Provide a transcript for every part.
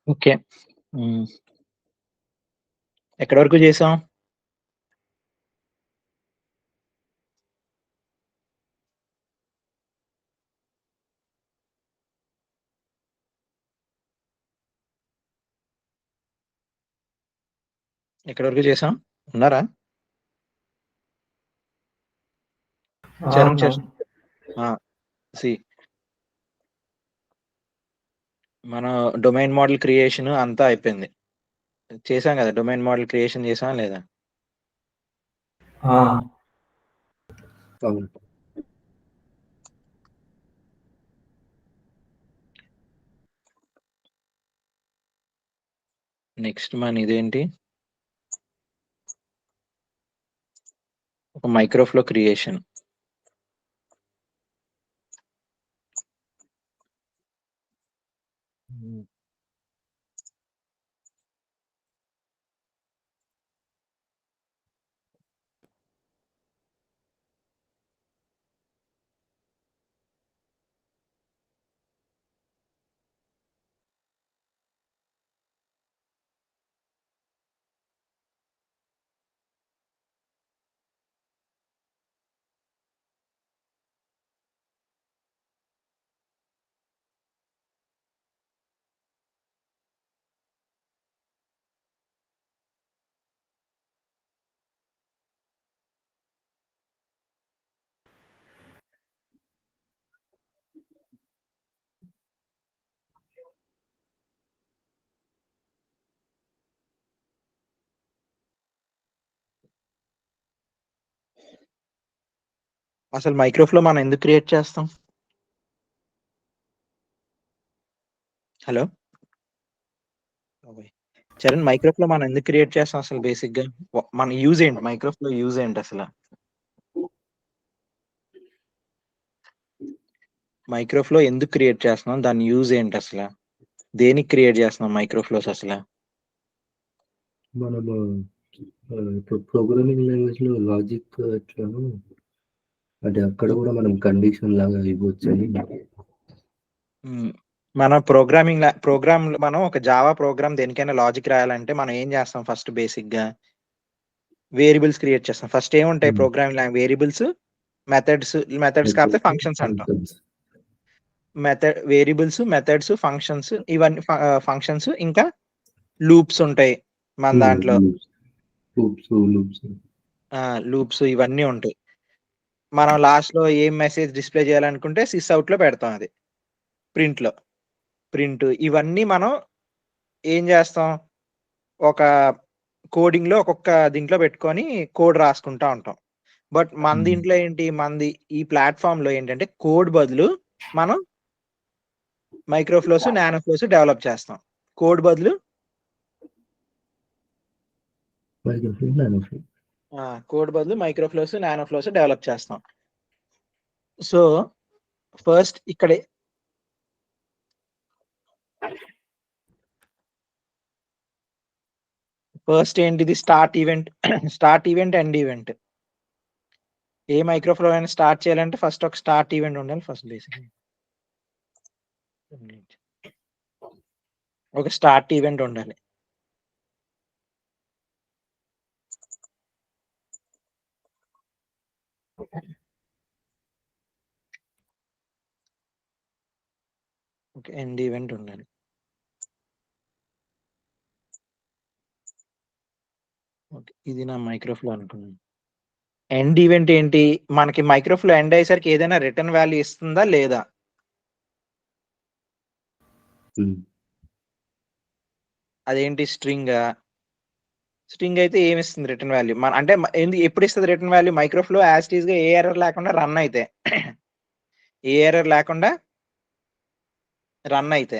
Okay. హ్మ్. ఎక్కడి వరకు చేసాం? ఎక్కడి వరకు చేసాం? ఉన్నారా? చరణ్ అవునా? చరణ్ ఆ! సీ మన డొమైన్ మోడల్ క్రియేషన్ అంతా అయిపోయింది. చేసాం గదా! డొమైన్ మోడల్ క్రియేషన్ చేసామా లేదా? ఆ! అవును. నెక్స్ట్ ఇదేంటి? ఒక మైక్రోఫ్లో క్రియేషన్. హ్మ్. అసలు మైక్రోఫ్లో మనం ఎందుకు క్రియేట్ చేస్తాం? హలో! ఓయ్! చరణ్ మైక్రోఫ్లో మనం ఎందుకు క్రియేట్ చేస్తాం అసలు బేసిక్‌గా? మన యూజ్ ఏంటి? మైక్రోఫ్లో యూజ్ ఏంటి అసల? మైక్రోఫ్లో ఎందుకు క్రియేట్ చేస్తున్నాం? దాని యూజ్ ఏంటి అసల? దేనికి క్రియేట్ చేస్తున్నాం మైక్రోఫ్లోస్ అసల? మనము ఇప్పుడు ప్రోగ్రామింగ్ లాంగ్వేజ్‌లో లాజిక్ ఎట్లానో అంటే అక్కడ గూడా మనం కండిషన్ లాగా ఇవ్వొచ్చని. హ్మ్. మన ప్రోగ్రామ్ మనం ఒక జావా ప్రోగ్రామ్ దేనికైనా లాజిక్ రాయాలంటే మనం ఏం చేస్తాం ఫస్ట్ బేసిక్‌గా? వేరియబుల్స్ క్రియేట్ చేస్తాం. ఫస్ట్ ఏముంటాయి హ్మ్. ప్రోగ్రామింగ్ వేరియబుల్స్, మెథడ్స్ కాకపోతే ఫంక్షన్స్ అంటాం. ఫంక్షన్స్. వేరియబుల్స్, మెథడ్స్, ఫంక్షన్స్ ఇవన్నీ ఫంక్షన్స్ ఇంకా లూప్స్ ఉంటాయి మన దాంట్లో. లూప్స్. లూప్స్ ఇవన్నీ ఉంటాయి. మనం లాస్ట్‌లో ఏం మెసేజ్ డిస్‌ప్లే చేయాలనుకుంటే సిస్ అవుట్‌లో పెడతాం అది. ప్రింట్‌లో. ఇవన్నీ మనం ఏం చేస్తాం? ఒక కోడింగ్‌లో ఒక్కొక్క దీంట్లో పెట్టుకొని కోడ్ రాసుకుంటా ఉంటాం. బట్ మన హ్మ్. దీంట్లో ఏంటి? మనది ఈ ప్లాట్‌ఫార్మ్‌లో ఏంటంటే కోడ్ బదులు మనం మైక్రోఫ్లోస్, నానో ఫ్లోస్ డెవలప్ చేస్తాం. కోడ్ బదులు మైక్రోఫ్లో, నానోఫ్లో. కోడ్ బదులు మైక్రోఫ్లోస్, నానో ఫ్లోస్ డెవలప్ చేస్తాం. సో, ఫస్ట్ ఇక్కడే ఫస్ట్ ఏంటిది స్టార్ట్ ఈవెంట్, ఎండ్ ఈవెంట్. ఏ మైక్రోఫ్లో అయినా స్టార్ట్ చేయాలంటే ఫస్ట్ ఒక స్టార్ట్ ఈవెంట్ ఉండాలి ఫస్ట్ బేసిక్‌గా. ఒక స్టార్ట్ ఈవెంట్ ఉండాలి. ఓకే. ఎండ్ ఈవెంట్ ఉండాలి. ఓకే. ఇది నా మైక్రోఫ్లో అనుకున్నాను. ఎండ్ ఈవెంట్ ఏంటి? మనకి మైక్రోఫ్లో ఎండ్ అయ్యేసరికి ఏదైనా రిటర్న్ వాల్యూ ఇస్తుందా? లేదా? హ్మ్. అదేంటి స్ట్రింగా? స్ట్రింగ్ అయితే ఏమిస్తుంది రిటర్న్ వాల్యూ? అంటే ఎప్పుడు ఇస్తది return value? Microflow as it ఈస్‌గా ఏ ఎర్రర్ లేకుండా రన్ అయితే. ఏ ఎర్రర్ లేకుండా రన్ అయితే.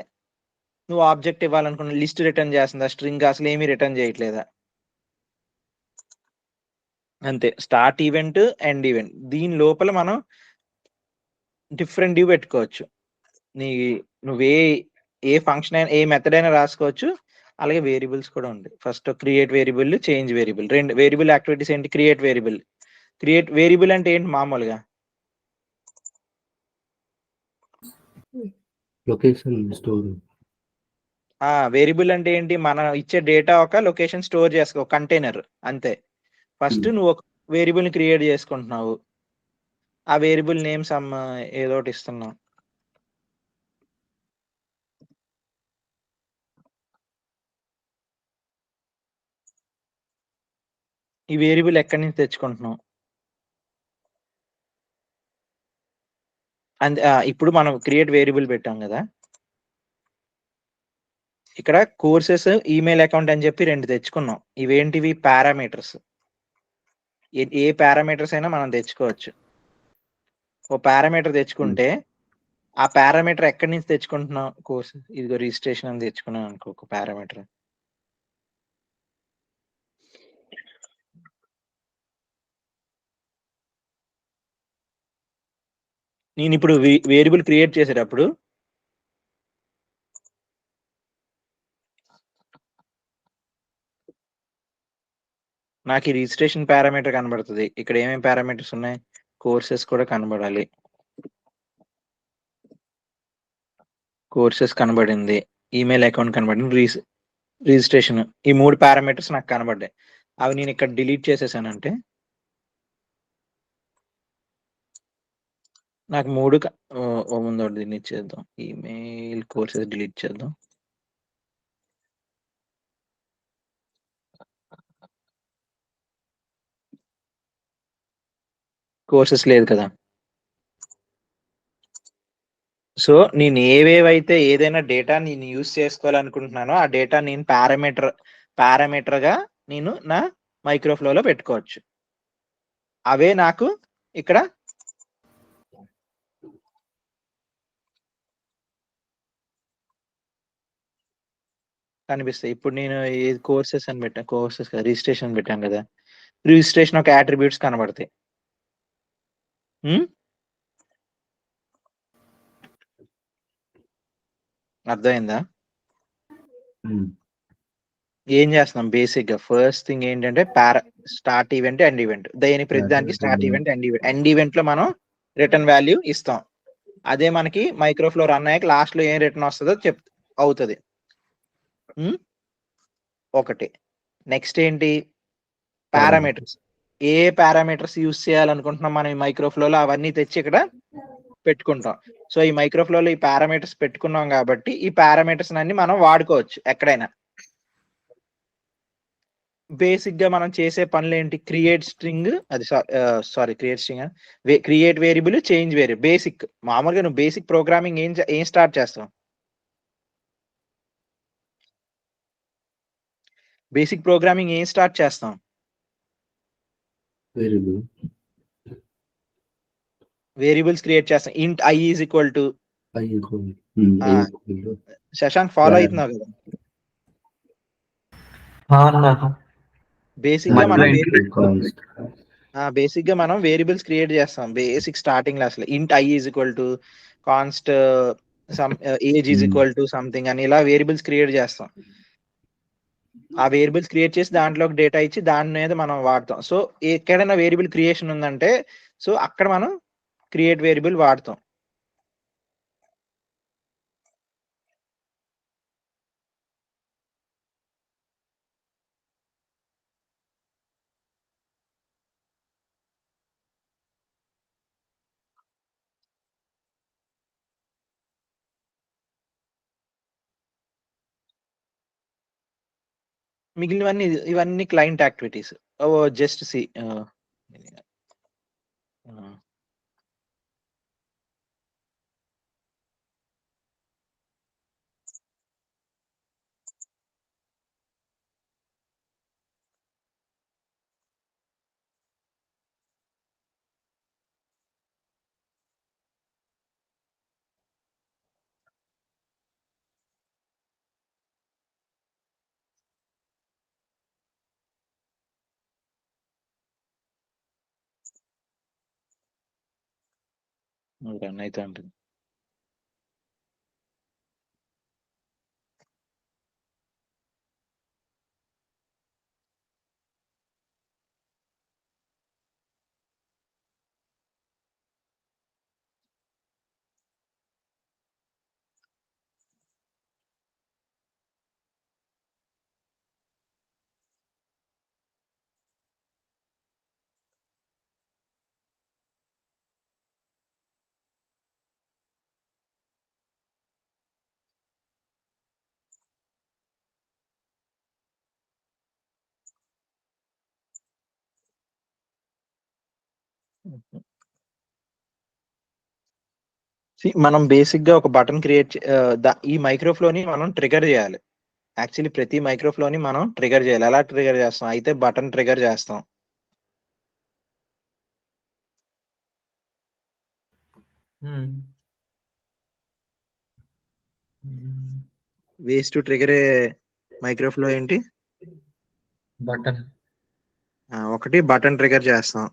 నువ్వు ఆబ్జెక్ట్ ఇవ్వాలనుకున్న లిస్ట్ రిటర్న్ చేస్తుందా? స్ట్రింగ్ అసలు ఏమి రిటర్న్ చేయట్లేదా? అంతే. Start event, end event. దీని లోపల మనం డిఫరెంట్ పెట్టుకోవచ్చు. నీ నువ్వే ఏ ఫంక్షన్ అయినా, ఏ మెథడ్ అయినా రాసుకోవచ్చు. అలాగే వేరియబుల్స్ కూడా ఉంటాయి. First create variable, change variable. 2 variable activities ఏంటి? Create variable. క్రియేట్ వేరియబుల్ అంటే ఏంటి మామూలుగా? Location store. వేరియబుల్ అంటే ఏంటి, మనం ఇచ్చే డేటా ఒక లొకేషన్ స్టోర్ చేసుకో కంటైనర్ అంతే. ఫస్ట్ నువ్వు ఒక వేరియబుల్ ని క్రియేట్ చేసుకుంటున్నావు, ఆ వేరియబుల్ నేమ్ సమ్ ఏదో ఒకటి ఇస్తున్నావు. ఈ వేరియబుల్ ఎక్కడి నుంచి తెచ్చుకుంటున్నావు అండ్ ఇప్పుడు మనం క్రియేట్ వేరియబుల్ పెట్టాం కదా, ఇక్కడ కోర్సెస్ ఈమెయిల్ అకౌంట్ అని చెప్పి 2 తెచ్చుకున్నాం. ఇవేంటివి పారామీటర్స్. ఏ పారామీటర్స్ అయినా మనం తెచ్చుకోవచ్చు. ఓ పారామీటర్ తెచ్చుకుంటే ఆ పారామీటర్ ఎక్కడి నుంచి తెచ్చుకుంటున్నాం, కోర్స్ ఇదిగో రిజిస్ట్రేషన్ అని తెచ్చుకున్నాం అనుకో ఒక పారామీటర్. నేను ఇప్పుడు వేరియబుల్ క్రియేట్ చేసేటప్పుడు నాకు ఈ రిజిస్ట్రేషన్ పారామీటర్ కనబడుతుంది. ఇక్కడ ఏమేమి పారామీటర్స్ ఉన్నాయి, కోర్సెస్ కూడా కనబడాలి. కోర్సెస్ కనబడింది, ఈమెయిల్ అకౌంట్ కనబడింది, రిజిస్ట్రేషన్, ఈ 3 పారామీటర్స్ నాకు కనబడ్డాయి. అవి నేను ఇక్కడ డిలీట్ చేసేసానంటే నాకు 3 ముందు డిలీట్ చేద్దాం. ఈమెయిల్ కోర్సెస్ డిలీట్ చేద్దాం. కోర్సెస్ లేదు కదా. సో నేను ఏవేవైతే ఏదైనా డేటా నేను యూస్ చేసుకోవాలనుకుంటున్నానో ఆ డేటా నేను పారామీటర్ గా నేను నా మైక్రోఫ్లోలో పెట్టుకోవచ్చు. అవే నాకు ఇక్కడ కనిపిస్తాయి. ఇప్పుడు నేను ఏ కోర్సెస్ అని పెట్టాను, కోర్సెస్ రిజిస్ట్రేషన్ పెట్టాను కదా, రిజిస్ట్రేషన్ ఒక అట్రిబ్యూట్స్ కనబడతాయి. అర్థమైందా? ఏం చేస్తున్నాం బేసిక్ గా, ఫస్ట్ థింగ్ ఏంటంటే స్టార్ట్ ఈవెంట్, ఎండ్ ఈవెంట్. ప్రతి దానికి స్టార్ట్ ఈవెంట్, ఎండ్ ఈవెంట్ లో మనం రిటర్న్ వాల్యూ ఇస్తాం. అదే మనకి మైక్రోఫ్లో రన్ అయ్యాక లాస్ట్ లో ఏం రిటర్న్ వస్తుందో అవుతుంది. ఒకటి. నెక్స్ట్ ఏంటి, పారామీటర్స్. ఏ పారామీటర్స్ యూస్ చేయాలనుకుంటున్నాం మనం ఈ మైక్రోఫ్లోలో అవన్నీ తెచ్చి ఇక్కడ పెట్టుకుంటాం. సో ఈ మైక్రోఫ్లోలో ఈ పారామీటర్స్ పెట్టుకున్నాం కాబట్టి ఈ పారామీటర్స్ అన్ని మనం వాడుకోవచ్చు ఎక్కడైనా. బేసిక్ గా మనం చేసే పనులు ఏంటి, క్రియేట్ స్ట్రింగ్, అది create string, create variable, change variable. Basic మామూలుగా నువ్వు బేసిక్ ప్రోగ్రామింగ్ ఏం స్టార్ట్ చేస్తావు, బేసిక్ ప్రోగ్రామింగ్ ఏం స్టార్ట్ చేస్తాం, వేరియబుల్స్ క్రియేట్ చేస్తాం. ఇంట్ I is equal to, Shashank follow అవుతున్నావు కదా. బేసిక్ గా మనం వేరియబుల్స్ క్రియేట్ చేస్తాం బేసిక్ స్టార్టింగ్ లో. అసలు ఇంట్ I is equal to const age is equal to something అని ఇలా వేరియబుల్స్ క్రియేట్ చేస్తాం. ఆ వేరియబుల్స్ క్రియేట్ చేసి దాంట్లోకి డేటా ఇచ్చి దాని మీద మనం వాడతాం. సో ఎక్కడైనా వేరియబుల్ క్రియేషన్ ఉందంటే సో అక్కడ మనం క్రియేట్ వేరియబుల్ వాడతాం. మిగిలినవన్నీ ఇవన్నీ client activities. Just see run అయితే ఉంటుంది. మనం బేసిక్ గా ఒక బటన్ క్రియేట్ ఈ మైక్రోఫ్లోని మనం ట్రిగర్ చేయాలి. యాక్చువల్లీ ప్రతి మైక్రోఫ్లోని మనం ట్రిగర్ చేయాలి. ఎలా ట్రిగర్ చేస్తాం? అయితే బటన్ ట్రిగర్ చేస్తాం. వేస్ టు ట్రిగర్ మైక్రోఫ్లో ఏంటి? బటన్. ఒకటి బటన్ ట్రిగర్ చేస్తాం.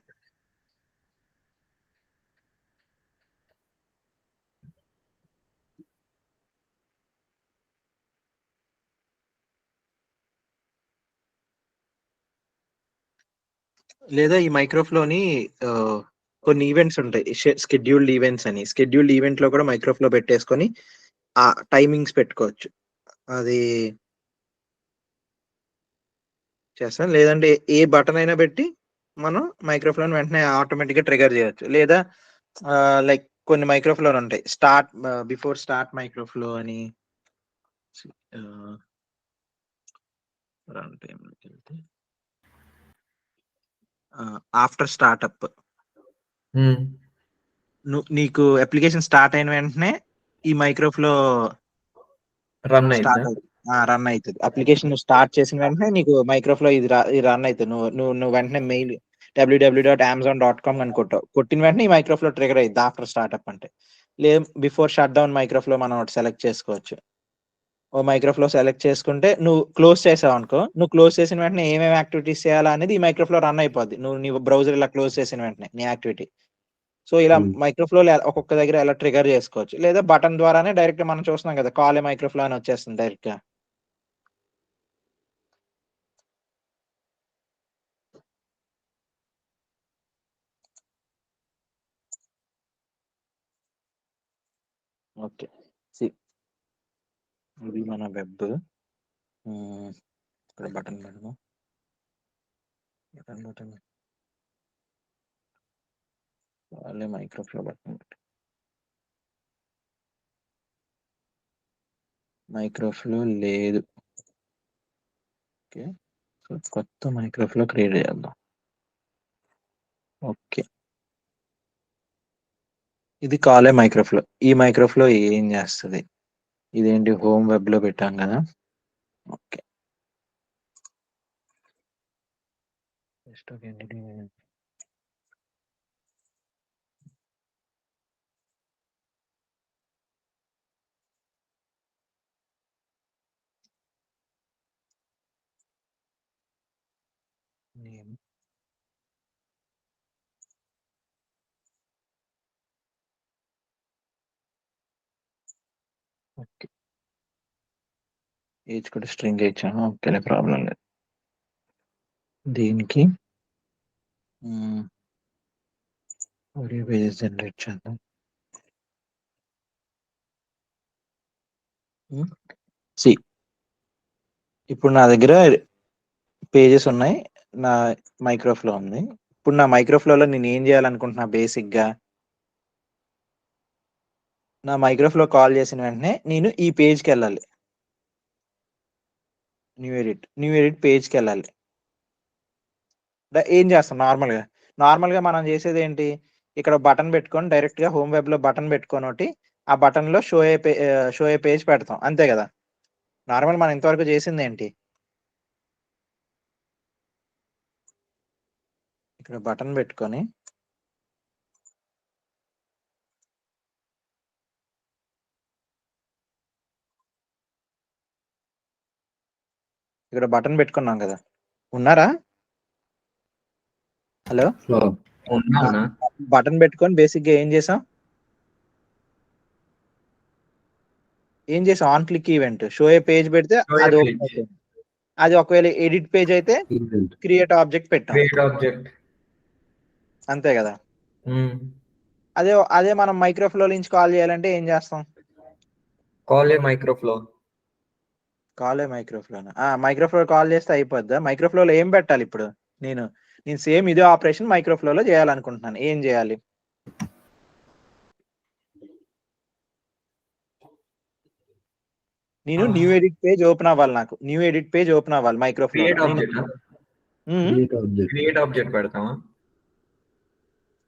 లేదా ఈ మైక్రోఫ్లోని కొన్ని ఈవెంట్స్ ఉంటాయి, స్కెడ్యూల్డ్ ఈవెంట్స్ అని. స్కెడ్యూల్డ్ ఈవెంట్ లో కూడా మైక్రోఫ్లో పెట్టేసుకొని ఆ టైమింగ్స్ పెట్టుకోవచ్చు. అది చేస్తాం. లేదంటే ఏ బటన్ అయినా పెట్టి మనం మైక్రోఫోన్ వెంటనే ఆటోమేటిక్ గా ట్రిగర్ చేయొచ్చు. లేదా లైక్ కొన్ని మైక్రోఫోన్ ఉంటాయి, స్టార్ట్ బిఫోర్ స్టార్ట్ మైక్రోఫ్లో అని, ఆఫ్టర్ స్టార్ట్అప్. నీకు అప్లికేషన్ స్టార్ట్ అయిన వెంటనే ఈ మైక్రోఫ్లో రన్ స్టార్ట్ అవుతుంది, రన్ అవుతుంది. అప్లికేషన్ స్టార్ట్ చేసిన వెంటనే నీకు మైక్రోఫ్లో ఇది రన్ అవుతుంది. నువ్వు వెంటనే మెయిల్ www.amazon.com అని కొట్టిన వెంటనే ఈ మైక్రోఫ్లో ట్రిగర్ అయ్యింది ఆఫ్టర్ స్టార్ట్అప్ అంటే. లేదు బిఫోర్ షట్ డౌన్ మైక్రోఫ్లో మనం ఒకటి సెలెక్ట్ చేసుకోవచ్చు. ఓ మైక్రోఫ్లో సెలెక్ట్ చేసుకుంటే నువ్వు క్లోజ్ చేసావు అనుకో, నువ్వు క్లోజ్ చేసిన వెంటనే ఏమేమి యాక్టివిటీస్ చేయాలా అనేది ఈ మైక్రోఫ్లో రన్ అయిపోద్ది. నీ బ్రౌజర్ ఇలా క్లోజ్ చేసిన వెంటనే నీ యాక్టివిటీ. సో ఇలా మైక్రోఫ్లో ఒక్కొక్క దగ్గర ఎలా ట్రిగర్ చేసుకోవచ్చు. లేదా బటన్ ద్వారానే డైరెక్ట్ మనం చూస్తున్నాం కదా, కాల్ ఏ మైక్రోఫ్లో అని వచ్చేస్తుంది డైరెక్ట్ గా. ఓకే, ఇది మన వెబ్. ఇక్కడ బటన్ పెడదాం. బటన్ వాళ్ళే మైక్రోఫ్లో బటన్ మైక్రోఫ్లో లేదు. ఓకే, సో కొత్త మైక్రోఫ్లో క్రియేట్ చేద్దాం. ఓకే, ఇది కాలే మైక్రోఫ్లో. ఈ మైక్రోఫ్లో ఏం చేస్తుంది? ఇదేంటి, హోమ్ వెబ్ లో పెట్టాం కదా. ఓకే, ఓకే, ఏజ్ కూడా స్ట్రింగ్ ఇచ్చాను. ఓకే, ప్రాబ్లం లేదు. దీనికి పేజెస్ జనరేట్ చేద్దాం. ఇప్పుడు నా దగ్గర పేజెస్ ఉన్నాయి, నా మైక్రోఫ్లో ఉంది. ఇప్పుడు నా మైక్రోఫ్లోలో నేను ఏం చేయాలనుకుంటున్నా? బేసిక్ గా నా మైక్రోఫ్లో కాల్ చేసిన వెంటనే నేను ఈ పేజ్కి వెళ్ళాలి. న్యూ ఎడిట్ పేజ్కి వెళ్ళాలి. ఏం చేస్తాం? నార్మల్గా మనం చేసేది ఏంటి? ఇక్కడ బటన్ పెట్టుకొని డైరెక్ట్ గా హోమ్ వెబ్ లో బటన్ పెట్టుకొని ఒకటి ఆ బటన్ లో షో ఏ పేజ్ పెడతాం, అంతే కదా. నార్మల్ మనం ఇంతవరకు చేసింది ఏంటి? ఇక్కడ బటన్ పెట్టుకొని ఇక్కడ బటన్ పెట్టుకున్నాం కదా. ఉన్నారా? హలో, బటన్ పెట్టుకొని బేసిక్ గా ఏం చేసాం? On click event show A page పెడితే అది ఓపెన్ అవుతుంది. అది ఒకవేళ ఎడిట్ పేజ్ అయితే క్రియేట్ ఆబ్జెక్ట్ పెట్టాం, అంతే కదా. అదే మనం మైక్రోఫ్లో నుంచి కాల్ చేయాలంటే ఏం చేస్తాం? కాలే మైక్రోఫ్లో. మైక్రోఫ్లో కాల్ చేస్తే అయిపోద్దా? మైక్రోఫ్లో ఏం పెట్టాలి ఇప్పుడు? నేను సేమ్ ఇదే ఆపరేషన్ మైక్రోఫ్లో చేయాలనుకుంటున్నాను. ఏం చేయాలి? నేను న్యూ ఎడిట్ పేజ్ ఓపెన్ అవ్వాలి. నాకు న్యూ ఎడిట్ పేజ్ ఓపెన్ అవ్వాలి మైక్రోఫ్లో. క్రియేట్ ఆబ్జెక్ట్ పెడతామా?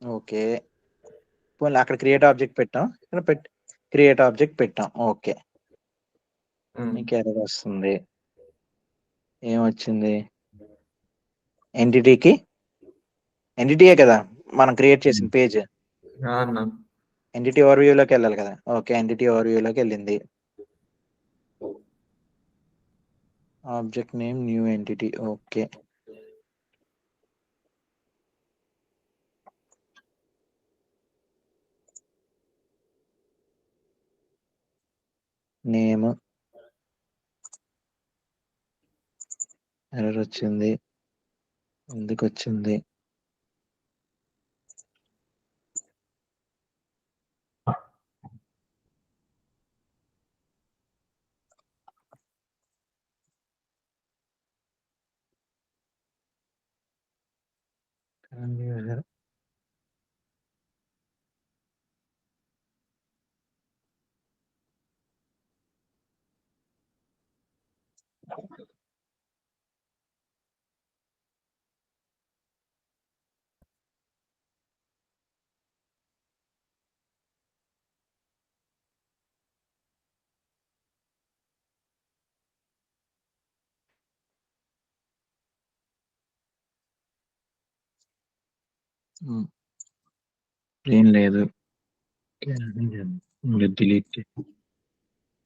ఓకే. పోన్లే అక్కడ క్రియేట్ ఆబ్జెక్ట్ పెట్టాం. ఇక్కడ క్రియేట్ ఆబ్జెక్ట్ పెట్టాం. ఓకే. మీకు ఎర్రర్ వస్తుంది. ఏమొచ్చింది? ఎంటిటీయే కదా మనం క్రియేట్ చేసిన పేజ్. అన్న ఎంటిటీ ఓవర్వ్యూలోకి వెళ్ళాలి కదా. ఓకే, ఎంటిటీ ఓవర్వ్యూలోకి వెళ్ళింది. Object name new entity. Okay. Name error వచ్చింది. ఎందుకు వచ్చింది? ఏం లేదు.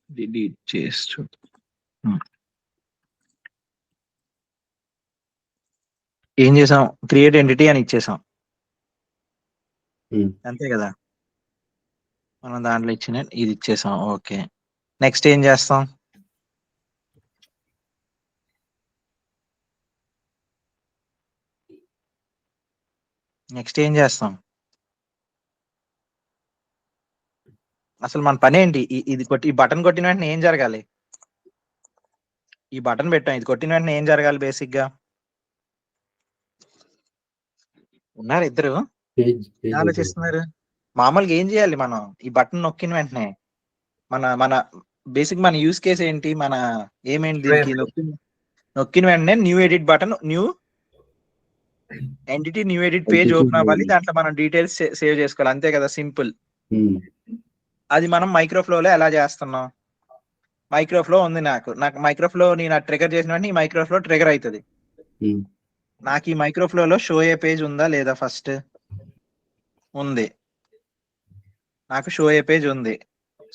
డిలీట్ చేస్తూ ఏం చేసాం? క్రియేట్ ఎంటిటీ అని ఇచ్చేసాం. అంతే కదా. మనం దాంట్లో ఇచ్చిన ఇది ఇచ్చేసాం. ఓకే. నెక్స్ట్ ఏం చేస్తాం? నెక్స్ట్ ఏం చేస్తాం? అసలు మన పని ఏంటి? ఇది కొట్టి ఈ బటన్ కొట్టిన వెంటనే ఏం జరగాలి? ఈ బటన్ పెట్టాం, ఇది కొట్టిన వెంటనే ఏం జరగాలి బేసిక్ గా? ఉన్నారు ఇద్దరు ఆలోచిస్తున్నారు. మామూలుగా ఏం చేయాలి మనం? ఈ బటన్ నొక్కిన వెంటనే మన మన బేసిక్ మన యూస్ కేస్ ఏంటి? మన ఏమేంటి దీనికి? నొక్కిన వెంటనే new edit button, new entity, new edit page open అవ్వాలి. దాంట్లో మనం డీటెయిల్స్ సేవ్ చేసుకోవాలి. అంతే కదా, సింపుల్. అది మనం మైక్రోఫ్లోలో ఎలా చేస్తున్నాం? మైక్రోఫ్లో ఉంది. నాకు మైక్రోఫ్లో నేను ట్రిగర్ చేసిన వెంటనే ఈ మైక్రోఫ్లో ట్రిగర్ అవుతుంది. నాకు ఈ మైక్రోఫ్లోలో షో ఏ పేజ్ ఉందా లేదా? ఫస్ట్ ఉంది. నాకు షో ఏ పేజ్ ఉంది.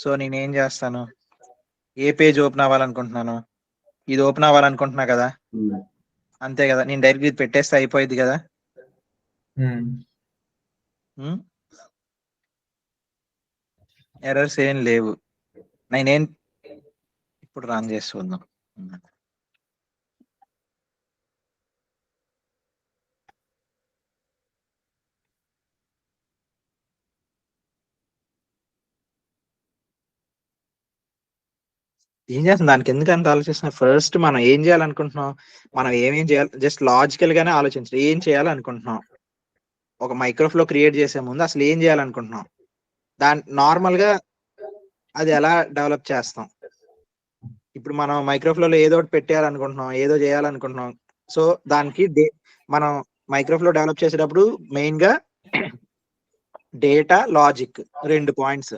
సో నేను ఏం చేస్తాను? ఏ పేజ్ ఓపెన్ అవ్వాలనుకుంటున్నాను? ఇది ఓపెన్ అవ్వాలనుకుంటున్నా కదా. అంతే కదా, నేను డైరెక్ట్ ఇది పెట్టేస్తే అయిపోయింది కదా. ఎర్రర్స్ ఏం లేవు. నేనేం ఇప్పుడు రన్ చేస్తున్నాం. ఏం చేస్తాం? దానికి ఎందుకు అంత ఆలోచిస్తున్నాం? ఫస్ట్ మనం ఏం చేయాలనుకుంటున్నాం? మనం ఏమేం చేయాలి? జస్ట్ లాజికల్ గానే ఆలోచించాలి. ఏం చేయాలనుకుంటున్నాం? ఒక మైక్రోఫ్లో క్రియేట్ చేసే ముందు అసలు ఏం చేయాలనుకుంటున్నాం? నార్మల్ గా అది ఎలా డెవలప్ చేస్తాం? ఇప్పుడు మనం మైక్రోఫ్లోలో ఏదో ఒకటి పెట్టేయాలనుకుంటున్నాం, ఏదో చేయాలనుకుంటున్నాం. సో దానికి మనం మైక్రోఫ్లో డెవలప్ చేసేటప్పుడు మెయిన్ గా డేటా, లాజిక్ 2 పాయింట్స్.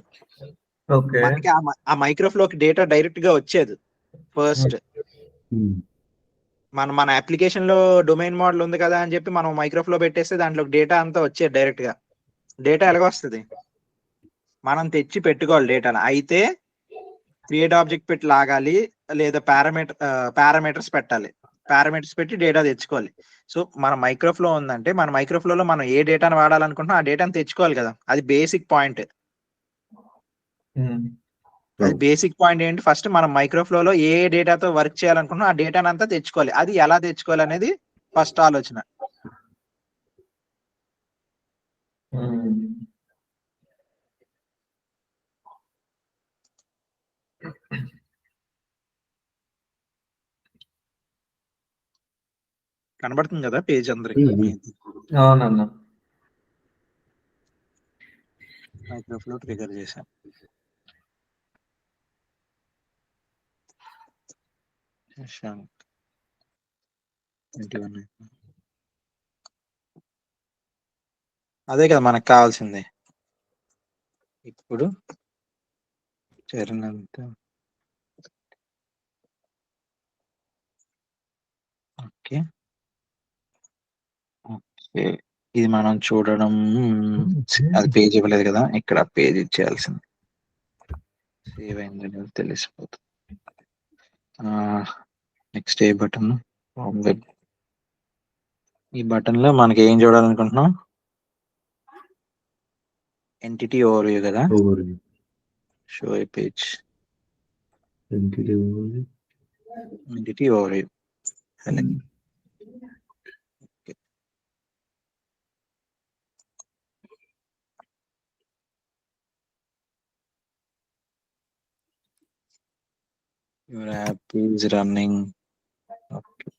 మనకి ఆ మైక్రోఫ్లోకి డేటా డైరెక్ట్ గా వచ్చేది ఫస్ట్. మన అప్లికేషన్ లో డొమైన్ మోడల్ ఉంది కదా అని చెప్పి మనం మైక్రోఫ్లో పెట్టేస్తే దాంట్లో డేటా అంతా వచ్చేది డైరెక్ట్ గా. డేటా ఎలాగొస్తుంది? మనం తెచ్చి పెట్టుకోవాలి డేటాను. అయితే క్రియేట్ ఆబ్జెక్ట్ పెట్టి లాగాలి, లేదా పారామీటర్స్ పెట్టాలి. పారామీటర్స్ పెట్టి డేటా తెచ్చుకోవాలి. సో మన మైక్రోఫ్లో ఉందంటే మన మైక్రోఫ్లోలో మనం ఏ డేటాను వాడాలనుకుంటున్నా ఆ డేటాను తెచ్చుకోవాలి కదా. అది బేసిక్ పాయింట్. అది బేసిక్ పాయింట్ ఏంటి? ఫస్ట్ మనం మైక్రోఫ్లోలో ఏ డేటాతో వర్క్ చేయాలనుకున్నా ఆ డేటాను అంతా తెచ్చుకోవాలి. అది ఎలా తెచ్చుకోవాలి అనేది ఫస్ట్ ఆలోచన. కనబడుతుంది కదా పేజ్ అందరికి? అవునన్నా. మైక్రోఫ్లో ట్రిగర్ చేశాం. శశాంక్ 21. అదే కదా మనకు కావాల్సింది. ఇప్పుడు చరణంత ఓకే ఓకే. ఇది మనం చూడడం అది పేజ్ ఇవ్వలేదు కదా, ఇక్కడ పేజ్ ఇచ్చేయాల్సింది. సేవ్ అయింది అనేది తెలిసిపోతుంది. నెక్స్ట్ ఏ బటన్? వెబ్. ఈ బటన్ లో మనకి ఏం చూడాలనుకుంటున్నాం? ఎంటిటీ ఓవర్వ్యూ కదా. Overview. Show A page. Entity overview. Entity overview. Your app is running. Okay.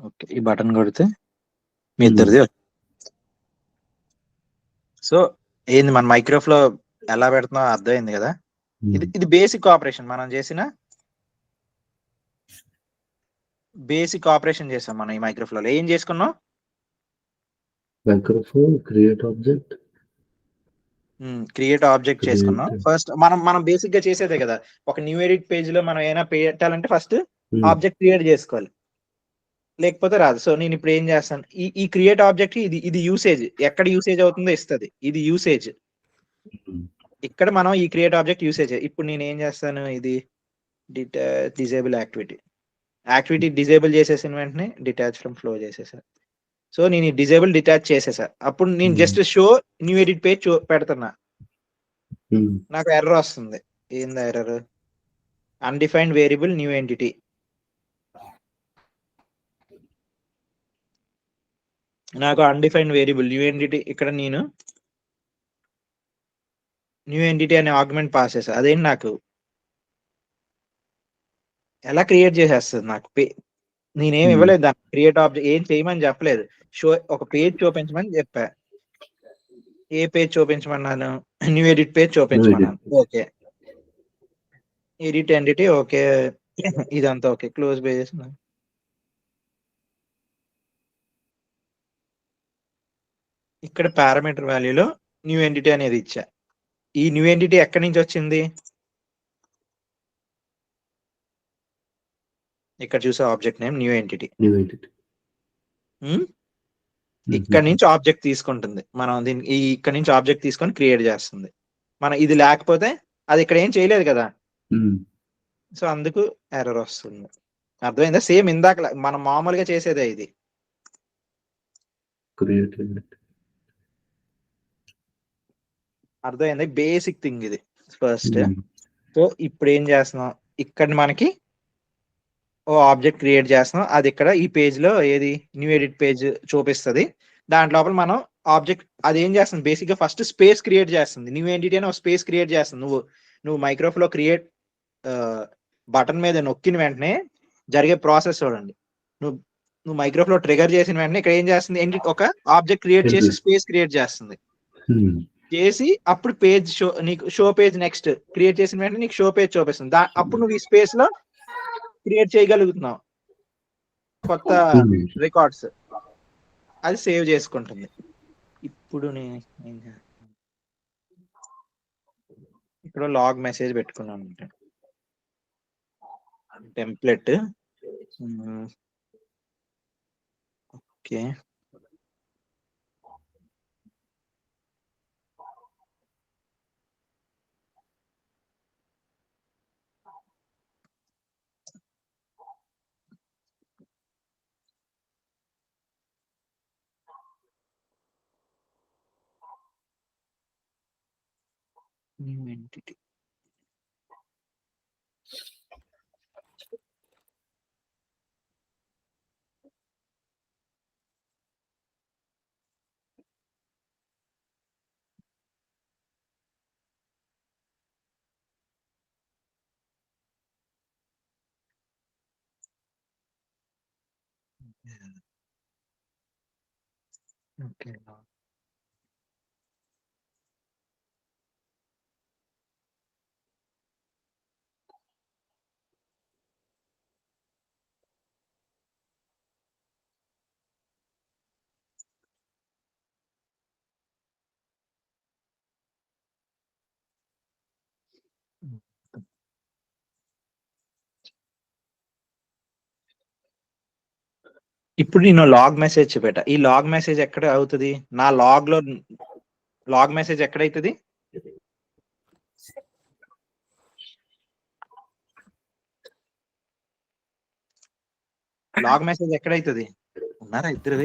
Okay, ఈ బటన్ కొడితే మీ ఇద్దరిది. సో ఏంది మన మైక్రోఫ్లో ఎలా పెడుతున్నావు అర్థమైంది కదా. ఇది బేసిక్ ఆపరేషన్ మనం చేసిన బేసిక్ ఆపరేషన్ చేసాం మనం ఈ మైక్రోఫ్లో. ఏం చేసుకున్నాం? Microphone create object. Create object చేసుకున్నాం. ఫస్ట్ మనం బేసిక్ గా చేసేదే కదా. ఒక న్యూ ఎడిట్ పేజ్ లో మనం ఏమైనా పెట్టాలంటే ఫస్ట్ ఆబ్జెక్ట్ క్రియేట్ చేసుకోవాలి, లేకపోతే రాదు. సో నేను ఇప్పుడు ఏం చేస్తాను, ఈ క్రియేట్ ఆబ్జెక్ట్ ఇది యూసేజ్ ఎక్కడ యూసేజ్ అవుతుందో ఇస్తుంది. ఇది యూసేజ్. ఇక్కడ మనం ఈ క్రియేట్ ఆబ్జెక్ట్ యూసేజ్. ఇప్పుడు నేను ఏం చేస్తాను, ఇది డిజేబుల్ యాక్టివిటీ డిజేబుల్ చేసేసిన వెంటనే డిటాచ్ ఫ్రమ్ ఫ్లో చేసేసాను. సో నేను డిజేబుల్ డిటాచ్ చేసేసా. అప్పుడు నేను just show new edit page పెడుతున్నా. నాకు ఎర్రర్ వస్తుంది. ఏందా error? Undefined variable new entity. నాకు అన్డిఫైన్డ్ వేరియబుల్ న్యూ ఎంటిటీ, ఇక్కడ నేను న్యూ ఎంటిటీ అనే ఆర్గ్యుమెంట్ పాస్ చేసా. అదేంటి నాకు ఎలా క్రియేట్ చేసేస్తుంది? నాకు నేనేం ఇవ్వలేదు దాన్ని. క్రియేట్ ఆబ్జెక్ట్ ఏం చేయమని చెప్పలేదు. షో ఒక పేజ్ చూపించమని చెప్పా. ఏ పేజ్ చూపించమన్నాను? న్యూ ఎడిట్ పేజ్ చూపించమన్నాను. ఓకే, ఎడిట్ ఎంటిటీ ఓకే, ఇదంతా ఓకే. Close pages. ఇక్కడ పారామీటర్ వాల్యూలో న్యూ ఎంటిటీ అనేది ఇచ్చా. ఈ న్యూ ఎంటిటీ ఎక్కడి నుంచి వచ్చింది? ఇక్కడ చూసే ఆబ్జెక్ట్ నేమ్ న్యూ ఎంటిటీ. ఇక్కడ నుంచి ఆబ్జెక్ట్ తీసుకుంటుంది. మనం దీనికి ఇక్కడ నుంచి ఆబ్జెక్ట్ తీసుకొని క్రియేట్ చేస్తుంది. మనం ఇది లేకపోతే అది ఇక్కడ ఏం చేయలేదు కదా. సో అందుకు ఎర్రర్ వస్తుంది. అర్థమైందా? సేమ్ ఇందాక మనం మామూలుగా చేసేదే ఇది. అర్థమైంది? బేసిక్ థింగ్ ఇది ఫస్ట్. సో ఇప్పుడు ఏం చేస్తున్నాం, ఇక్కడ మనకి ఓ ఆబ్జెక్ట్ క్రియేట్ చేస్తున్నాం. అది ఇక్కడ ఈ పేజ్ లో ఏది న్యూ ఎడిట్ పేజ్ చూపిస్తుంది. దాంట్ లోపల మనం ఆబ్జెక్ట్ అది ఏం చేస్తుంది, బేసిక్ గా ఫస్ట్ స్పేస్ క్రియేట్ చేస్తుంది. న్యూ ఎంటిటీ అని ఒక స్పేస్ క్రియేట్ చేస్తుంది. నువ్వు మైక్రోఫ్లో క్రియేట్ బటన్ మీద నొక్కిన వెంటనే జరిగే ప్రాసెస్ చూడండి. నువ్వు మైక్రోఫ్లో ట్రిగర్ చేసిన వెంటనే ఇక్కడ ఏం చేస్తుంది, ఒక ఆబ్జెక్ట్ క్రియేట్ చేసి స్పేస్ క్రియేట్ చేస్తుంది. చేసి అప్పుడు పేజ్ షో, నీకు షో పేజ్ నెక్స్ట్ క్రియేట్ చేసిన వెంటనే నీకు షో పేజ్ చూపిస్తుంది. అప్పుడు నువ్వు ఈ స్పేస్ లో క్రియేట్ చేయగలుగుతున్నావు కొత్త రికార్డ్స్. అది సేవ్ చేసుకుంటుంది. ఇప్పుడు నేను ఇక్కడ లాగ్ మెసేజ్ పెట్టుకున్నాను. Template. Okay, new entity. Okay, ఇప్పుడు నేను లాగ్ మెసేజ్ చూపెట్ట. ఈ లాగ్ మెసేజ్ ఎక్కడ అవుతది? నా లాగ్‌లో లాగ్ మెసేజ్ ఎక్కడైతది? లాగ్ మెసేజ్ ఎక్కడైతది? ఉన్నారా ఇద్దరు?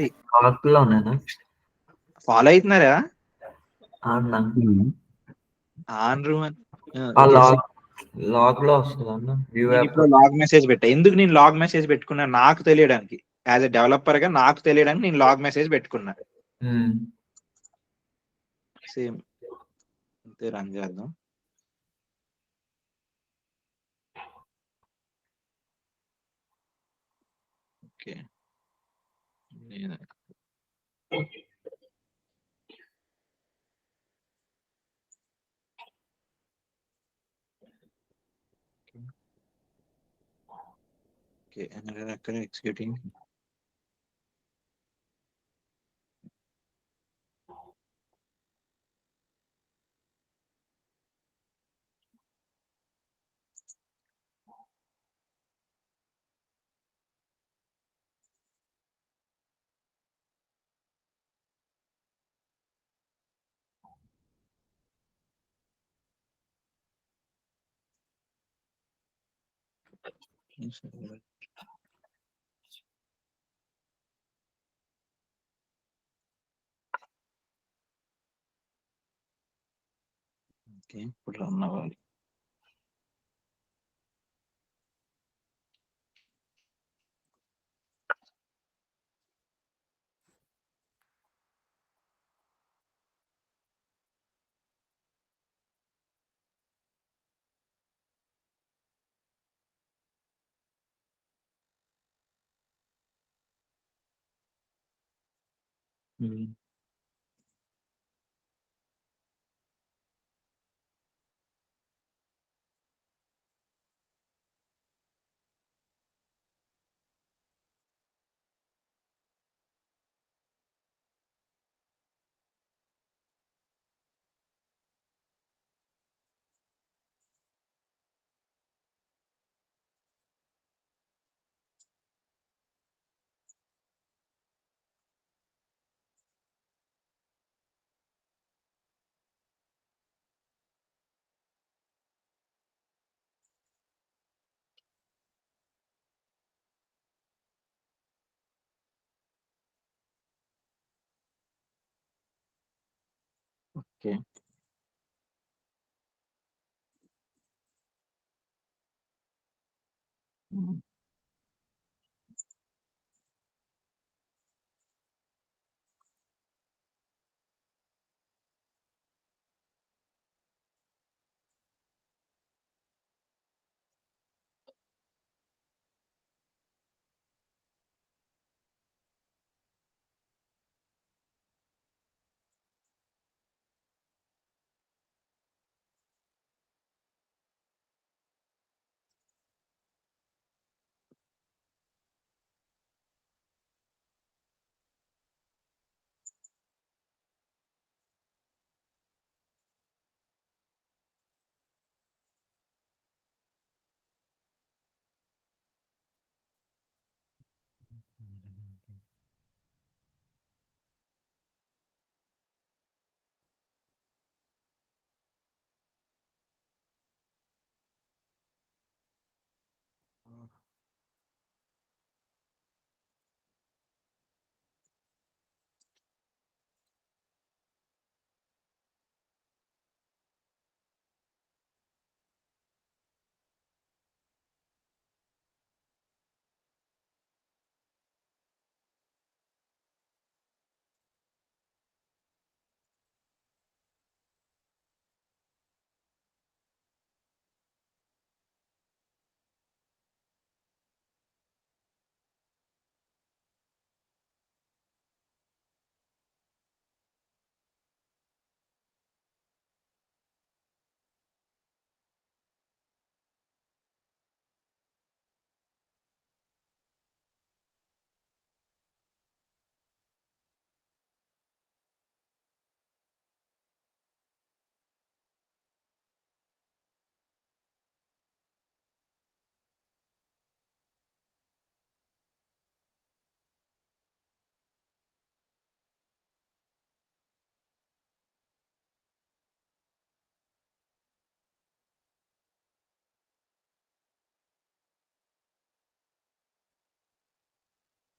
లాగ్‌లోనేనా? ఫాలో అయితున్నారా? అన్న. ఆన్ రూమ్ ఆ జస్ట్ లాగ్‌లో వస్తదన్న. వ్యూ నేను యాప్. ఇప్పుడు లాగ్ మెసేజ్ పెట్టా. ఎందుకు నేను లాగ్ మెసేజ్ పెట్టుకున్నా? నాకు తెలియడానికి. యాస్ ఎ డెవలపర్‌గా నాకు తెలియడానికి నేను లాగ్ మెసేజ్ పెట్టుకున్నా. హ్మ్. సేమ్ అంతే రన్ చేద్దాం. ఓకే. లేదా ఓకే. అనదర్ అక్కడ ఎగ్జిక్యూటింగ్. ఓకే. ఇప్పుడు రన్ అవ్వాలి. హ్మ్. ఓకే. హ్మ్.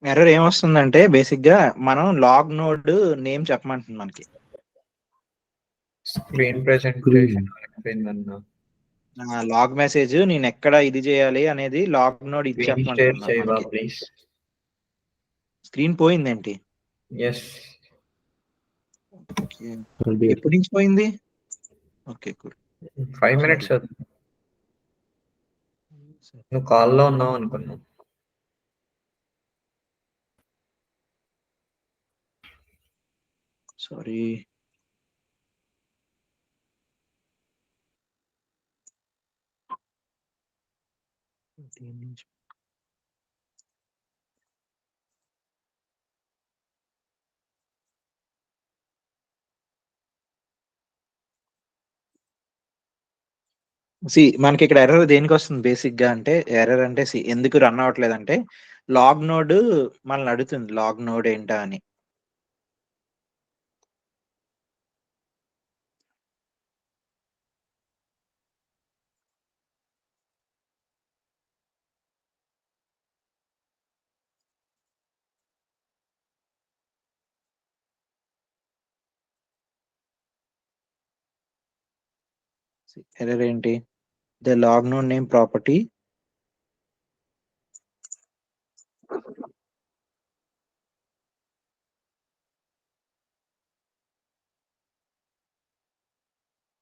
ఎర్రర్ ఏమొస్తుందంటే బేసిక్ గా మనం లాగ్ నోడ్ నేమ్ చెప్పమంటుంది మనకి. స్క్రీన్ ప్రెజెంటేషన్ అయిపోయిందన్న. లాగ్ మెసేజ్ నేను ఎక్కడ ఇది చేయాలి అనేది లాగ్ నోడ్ ఇది స్క్రీన్ షేర్ చెప్పమంటున్నా చేయవా మనకి. ప్లీజ్? స్క్రీన్ పోయిందేంటి? ఎస్. ఎప్పటి నుంచి పోయింది? Okay good. 5 minutes నువ్వు కాల్లో ఉన్నావు అనుకున్నా. సారీ. మనకి ఇక్కడ ఎర్రర్ దేనికి వస్తుంది బేసిక్ గా అంటే, ఎర్రర్ అంటే ఎందుకు రన్ అవ్వట్లేదు అంటే లాగ్ నోడ్ మనల్ని అడుగుతుంది లాగ్ నోడ్ ఏంటా అని. ఎర్రర్ ఏంటి? The log node name property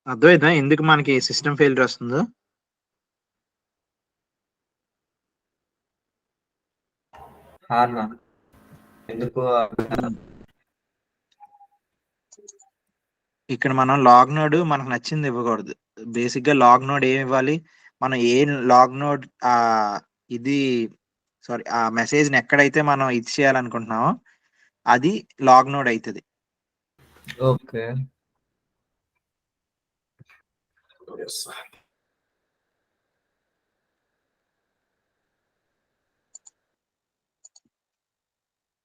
అర్థమైందా ఎందుకు మనకి సిస్టమ్ ఫెయిల్యూర్ వస్తుందో? అన్న ఎందుకు ఇక్కడ మనం లాగ్ నోడ్ మనకు నచ్చింది ఇవ్వకూడదు. బేసిక్ గా లాగ్ నోడ్ ఏమి ఇవ్వాలి, మనం ఏ లాగ్ నోడ్ ఇది సారీ ఆ మెసేజ్ ని ఎక్కడైతే మనం ఇది చేయాలనుకుంటున్నామో అది లాగ్ నోడ్ అవుతుంది. ఓకే.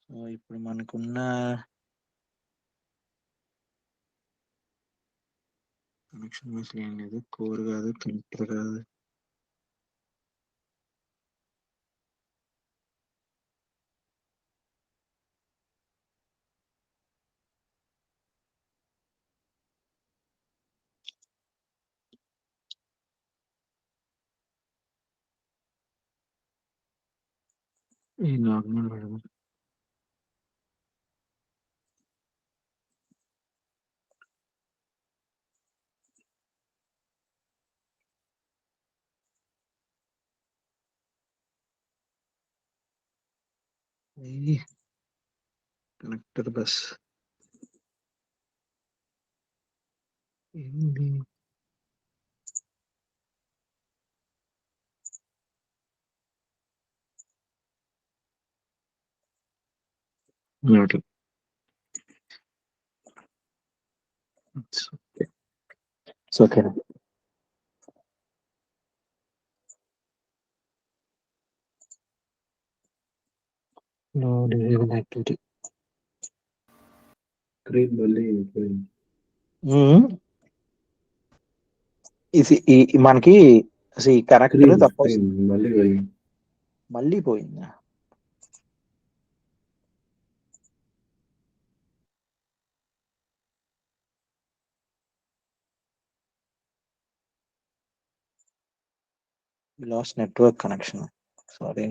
సో ఇప్పుడు మనకున్న కనెక్షన్ అసలు ఏం లేదు, కోర్ కాదు, కనెక్టర్ కాదు. ఈ లాగ్ నోడ్ పెడదాం. కనెక్టర్ బస్ ఏంది? Okay. Okay. No disable activity. Screen మళ్ళీ పోయింది. మనకి కనెక్టర్ స్క్రీన్ తప్ప స్క్రీన్ మళ్ళీ పోయింది. మళ్ళీ పోయిందా? Last network connection. Sorry.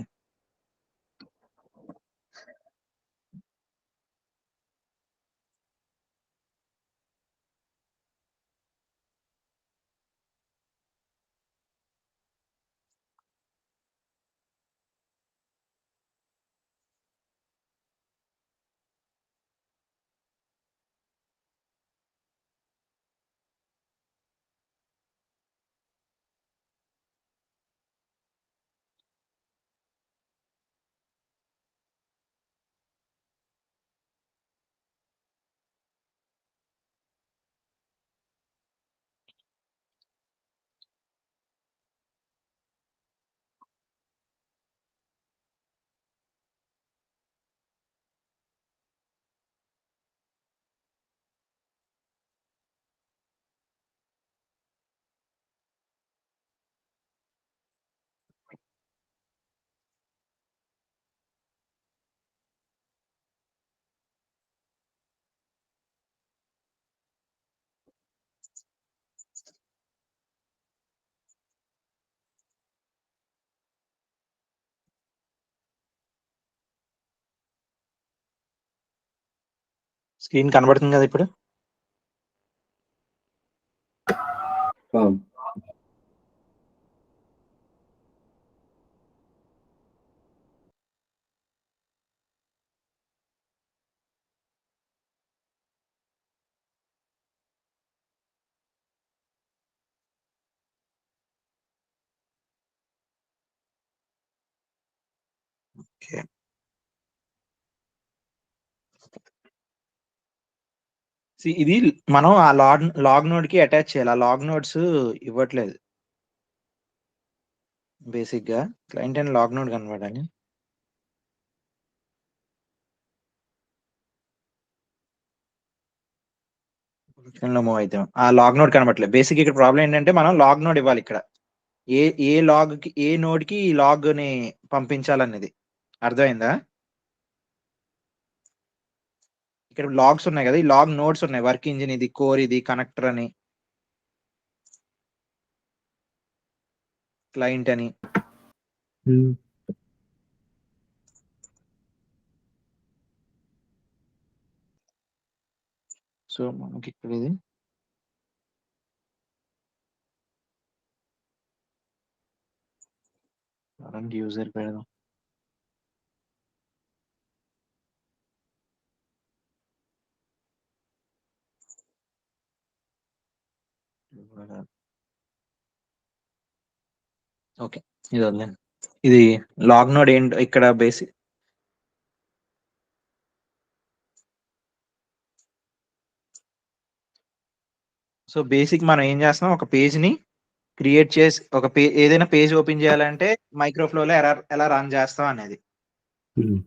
Screen కనబడుతుంది కదా ఇప్పుడు? అవును. ఓకే. ఇది మనం ఆ లాగ్ నోడ్‌కి అటాచ్ చేయాలి. ఆ లాగ్ నోడ్స్ ఇవ్వట్లేదు. బేసిక్‌గా క్లయింట్ అండ్ లాగ్ నోడ్ కనపడాలి. లో మూవ్ అయితాం. ఆ లాగ్ నోడ్ కనబడట్లేదు. బేసిక్ ఇక్కడ ప్రాబ్లం ఏంటంటే మనం లాగ్ నోడ్ ఇవ్వాలి ఇక్కడ. ఏ లాగ్‌కి ఏ నోడ్‌కి ఈ లాగ్‌ని పంపించాలనేది. అర్థమైందా? ఇక్కడ లాగ్స్ ఉన్నాయి కదా! ఈ లాగ్ నోడ్స్ ఉన్నాయి. వర్క్ ఇంజిన్ ఇది, కోర్ ఇది, కనెక్టర్ అని, క్లయింట్ అని. హ్మ్. సో మనకి ఇక్కడ ఇది కరెంట్ యూజర్ పెడదాం. ఓకే. ఇది వదిలేండి. ఇది లాగ్ నోడ్ ఏంటి ఇక్కడ బేసిక్ సో బేసిక్ మనం ఏం చేస్తున్నాం, ఒక పేజ్‌ని క్రియేట్ చేసి ఏదైనా పేజ్ ఓపెన్ చేయాలంటే మైక్రోఫ్లోలో ఎలా రన్ చేస్తాం అనేది. హ్మ్.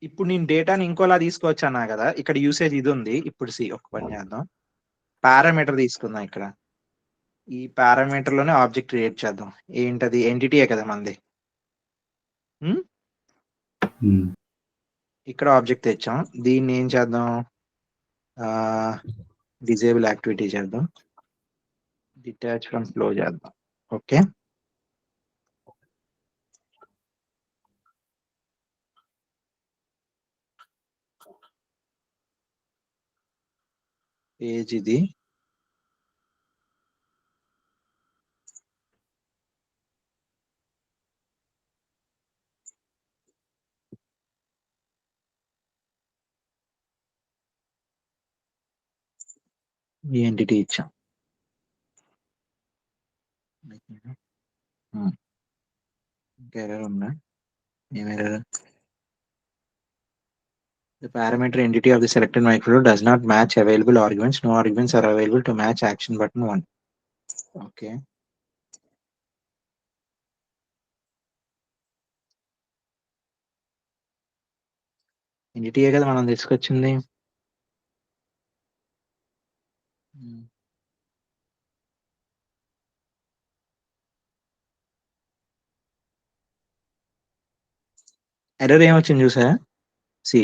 ఇప్పుడు నేను డేటాని ఇంకోలా తీసుకోవచ్చు అన్నా కదా! ఇక్కడ యూసేజ్ ఇది ఉంది. ఇప్పుడు ఒక పని చేద్దాం. పారామీటర్ తీసుకుందాం ఇక్కడ. ఈ పారామీటర్ లోనే ఆబ్జెక్ట్ క్రియేట్ చేద్దాం. ఏంటది? ఎంటిటీయే కదా మనది. హ్మ్? హ్మ్. ఇక్కడ ఆబ్జెక్ట్ తెచ్చాం. దీన్ని ఏం చేద్దాం? డిజేబుల్ యాక్టివిటీ చేద్దాం. డిటాచ్ ఫ్రమ్ ఫ్లో చేద్దాం. ఓకే. పేజ్ ఇది. ఈ ఎంటిటీ ఇచ్చాం. ఇంకా ఎర్రర్ ఉందా? ఏం error? The parameter entity of the selected microflow does not match available arguments. No arguments are available to match action button 1. Okay. ఎంటిటీయే కదా మనం తీసుకొచ్చింది. ఎర్రర్ ఏమొచ్చింది చూసారా? See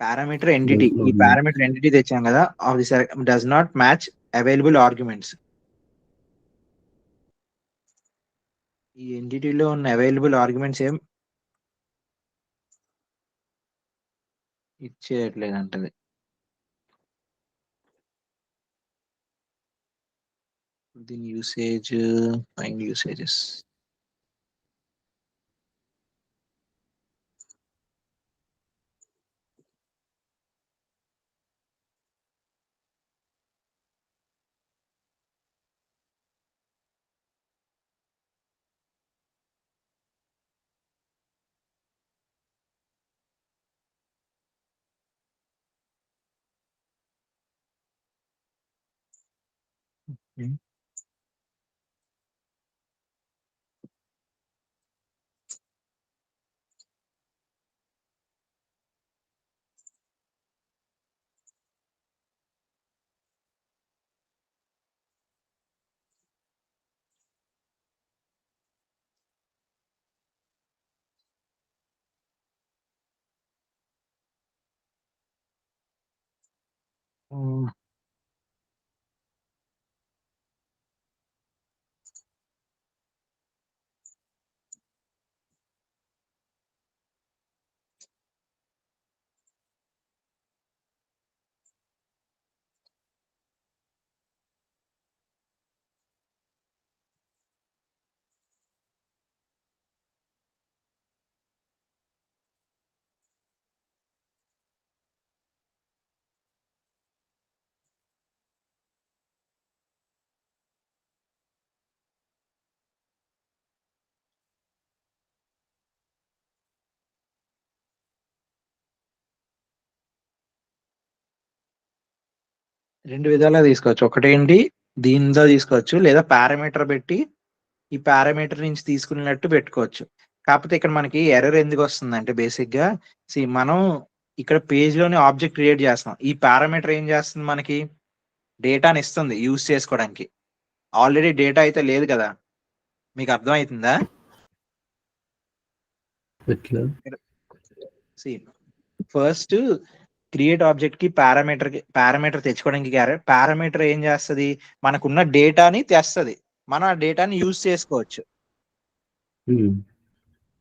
parameter entity. Does ఈ not match. పారామీటర్ ఎంటిటీ తెచ్చాం కదా, of the does not match available arguments. ఈ ఎంటిటీలో ఉన్న అవైలబుల్ ఆర్గ్యుమెంట్స్ ఏం ఇచ్చేయట్లేదు అంటది. దీని యూసేజ్, ఫైండ్ యూసేజెస్. రెండు విధాలా తీసుకోవచ్చు. ఒకటేంటి దీనిలో తీసుకోవచ్చు, లేదా పారామీటర్ పెట్టి ఈ పారామీటర్ నుంచి తీసుకున్నట్టు పెట్టుకోవచ్చు. కాకపోతే ఇక్కడ మనకి ఎర్రర్ ఎందుకు వస్తుందంటే బేసిక్ గా మనం ఇక్కడ పేజ్ లోనే ఆబ్జెక్ట్ క్రియేట్ చేస్తాం. ఈ పారామీటర్ ఏం చేస్తుంది, మనకి డేటాని ఇస్తుంది యూజ్ చేసుకోవడానికి. ఆల్రెడీ డేటా అయితే లేదు కదా, మీకు అర్థమవుతుందా? ఎట్లా? ఫస్ట్ క్రియేట్ ఆబ్జెక్ట్ కి పారామీటర్ తెచ్చుకోవడానికి పారామీటర్ ఏం చేస్తుంది, మనకున్న డేటాని తెస్తుంది, మనం ఆ డేటాని యూజ్ చేసుకోవచ్చు.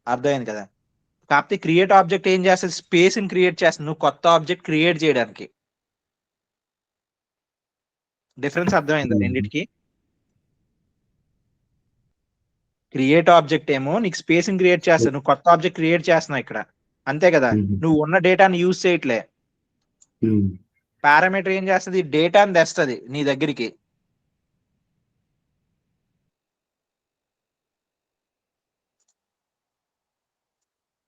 అర్థమైంది కదా? కాకపోతే క్రియేట్ ఆబ్జెక్ట్ ఏం చేస్తుంది, స్పేస్ ని క్రియేట్ చేస్తుంది నువ్వు కొత్త ఆబ్జెక్ట్ క్రియేట్ చేయడానికి. డిఫరెన్స్ అర్థమైందా రెండిటికి? క్రియేట్ ఆబ్జెక్ట్ ఏమో నీకు స్పేస్ ని క్రియేట్ చేస్తుంది, నువ్వు కొత్త ఆబ్జెక్ట్ క్రియేట్ చేస్తున్నావు ఇక్కడ, అంతే కదా? నువ్వు ఉన్న డేటాని యూజ్ చేయట్లే. పారామీటర్ ఏం చేస్తుంది, డేటాని తెస్తుంది నీ దగ్గరికి.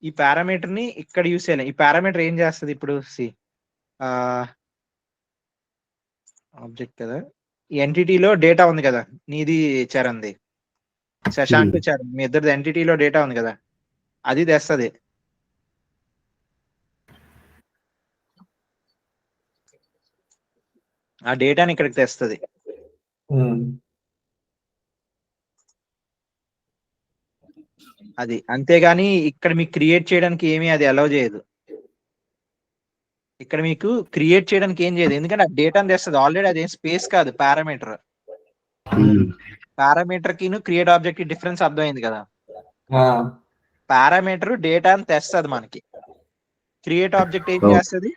ఈ పారామీటర్ ని ఇక్కడ యూజ్ చేయాలి. ఈ పారామీటర్ ఏం చేస్తుంది ఇప్పుడు ఆబ్జెక్ట్ కదా, ఈ ఎంటిటీలో డేటా ఉంది కదా, నీది చరణ్ది, శశాంక్ చరణ్, మీ ఇద్దరిది ఎంటిటీలో డేటా ఉంది కదా, అది తెస్తుంది. ఆ డేటాని ఇక్కడికి తెస్తుంది. అది అంతేగాని ఇక్కడ మీకు క్రియేట్ చేయడానికి ఏమీ అది అలౌ చేయదు. ఇక్కడ మీకు క్రియేట్ చేయడానికి ఏం చేయదు, ఎందుకంటే ఆ డేటాని తెస్తుంది. ఆల్రెడీ అదేం స్పేస్ కాదు, పారామీటర్. పారామీటర్ కి క్రియేట్ ఆబ్జెక్ట్ కి డిఫరెన్స్ అర్థమైంది కదా? పారామీటర్ డేటాని తెస్తుంది మనకి, క్రియేట్ ఆబ్జెక్ట్ ఏం చేస్తుంది,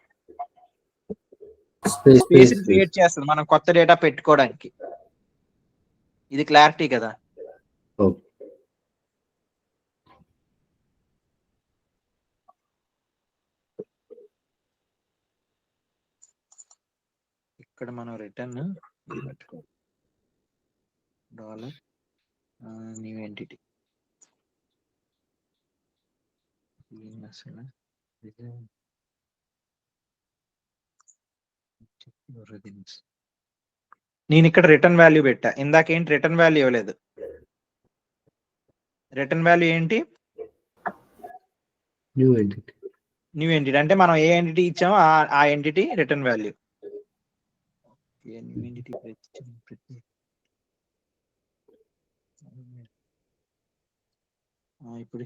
స్పేస్ క్రియేట్ చేస్తుంది మనం కొత్త డేటా పెట్టుకోవడానికి. ఇది క్లారిటీ కదా? ఇక్కడ మనం రిటర్న్ డాలర్ న్యూ ఎంటిటీ నేను ఇక్కడ రిటర్న్ వాల్యూ పెట్టా, ఇందాకేంటి రిటర్న్ వాల్యూ ఇవ్వలేదు. రిటర్న్ వాల్యూ ఏంటి, న్యూ ఎంటిటీ. అంటే మనం ఏ ఎంటిటీ ఇచ్చామో ఆ ఎంటిటీ రిటర్న్ వాల్యూ. ఇప్పుడు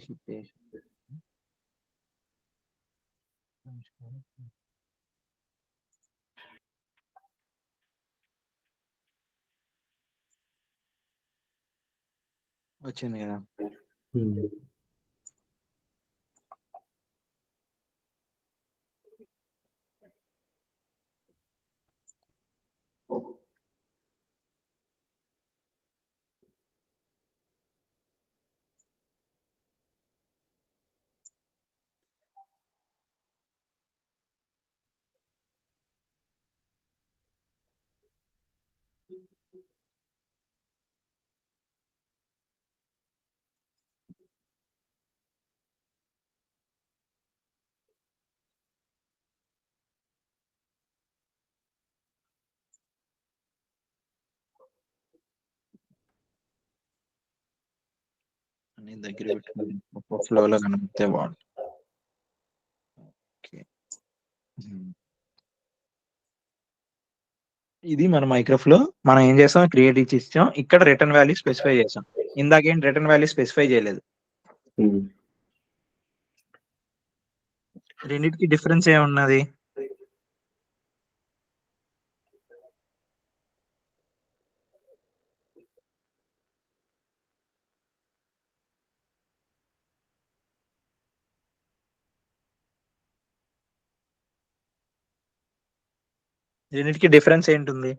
వచ్చింది కదా? దగ్గర పెట్టుకుని ఫ్లోలో కనిపిస్తే బాగుంటుంది. ఇది మన మైక్రోఫ్లో మనం ఏం చేస్తాం, క్రియేట్ ఇచ్చాం, ఇక్కడ రిటర్న్ వాల్యూ స్పెసిఫై చేసాం. ఇందాకేం రిటర్న్ వాల్యూ స్పెసిఫై చేయలేదు. రెండింటికి డిఫరెన్స్ ఏమున్నది, రెండింటికి డిఫరెన్స్ ఏంటుంది?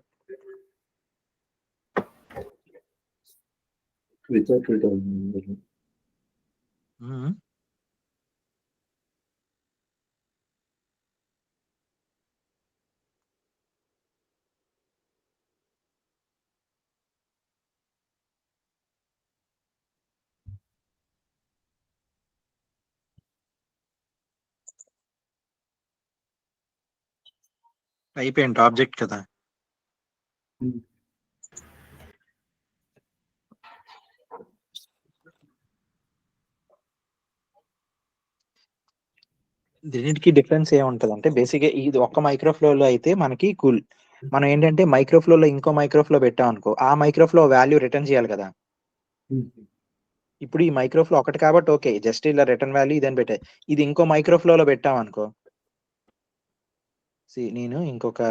అయిపోయింది ఆబ్జెక్ట్ కదా. దీనికి డిఫరెన్స్ ఏముంటది అంటే బేసిక్ గా ఇది ఒక్క మైక్రోఫ్లో లో అయితే మనకి కూల్. మనం ఏంటంటే మైక్రోఫ్లో లో ఇంకో మైక్రోఫ్లో పెట్టాం అనుకో, ఆ మైక్రోఫ్లో వాల్యూ రిటర్న్ చేయాలి కదా. ఇప్పుడు ఈ మైక్రోఫ్లో ఒకటి కాబట్టి ఓకే, జస్ట్ ఇలా రిటర్న్ వాల్యూ ఇదని పెట్టే. ఇది ఇంకో మైక్రోఫ్లో లో పెట్టాం అనుకో, నేను ఇంకొక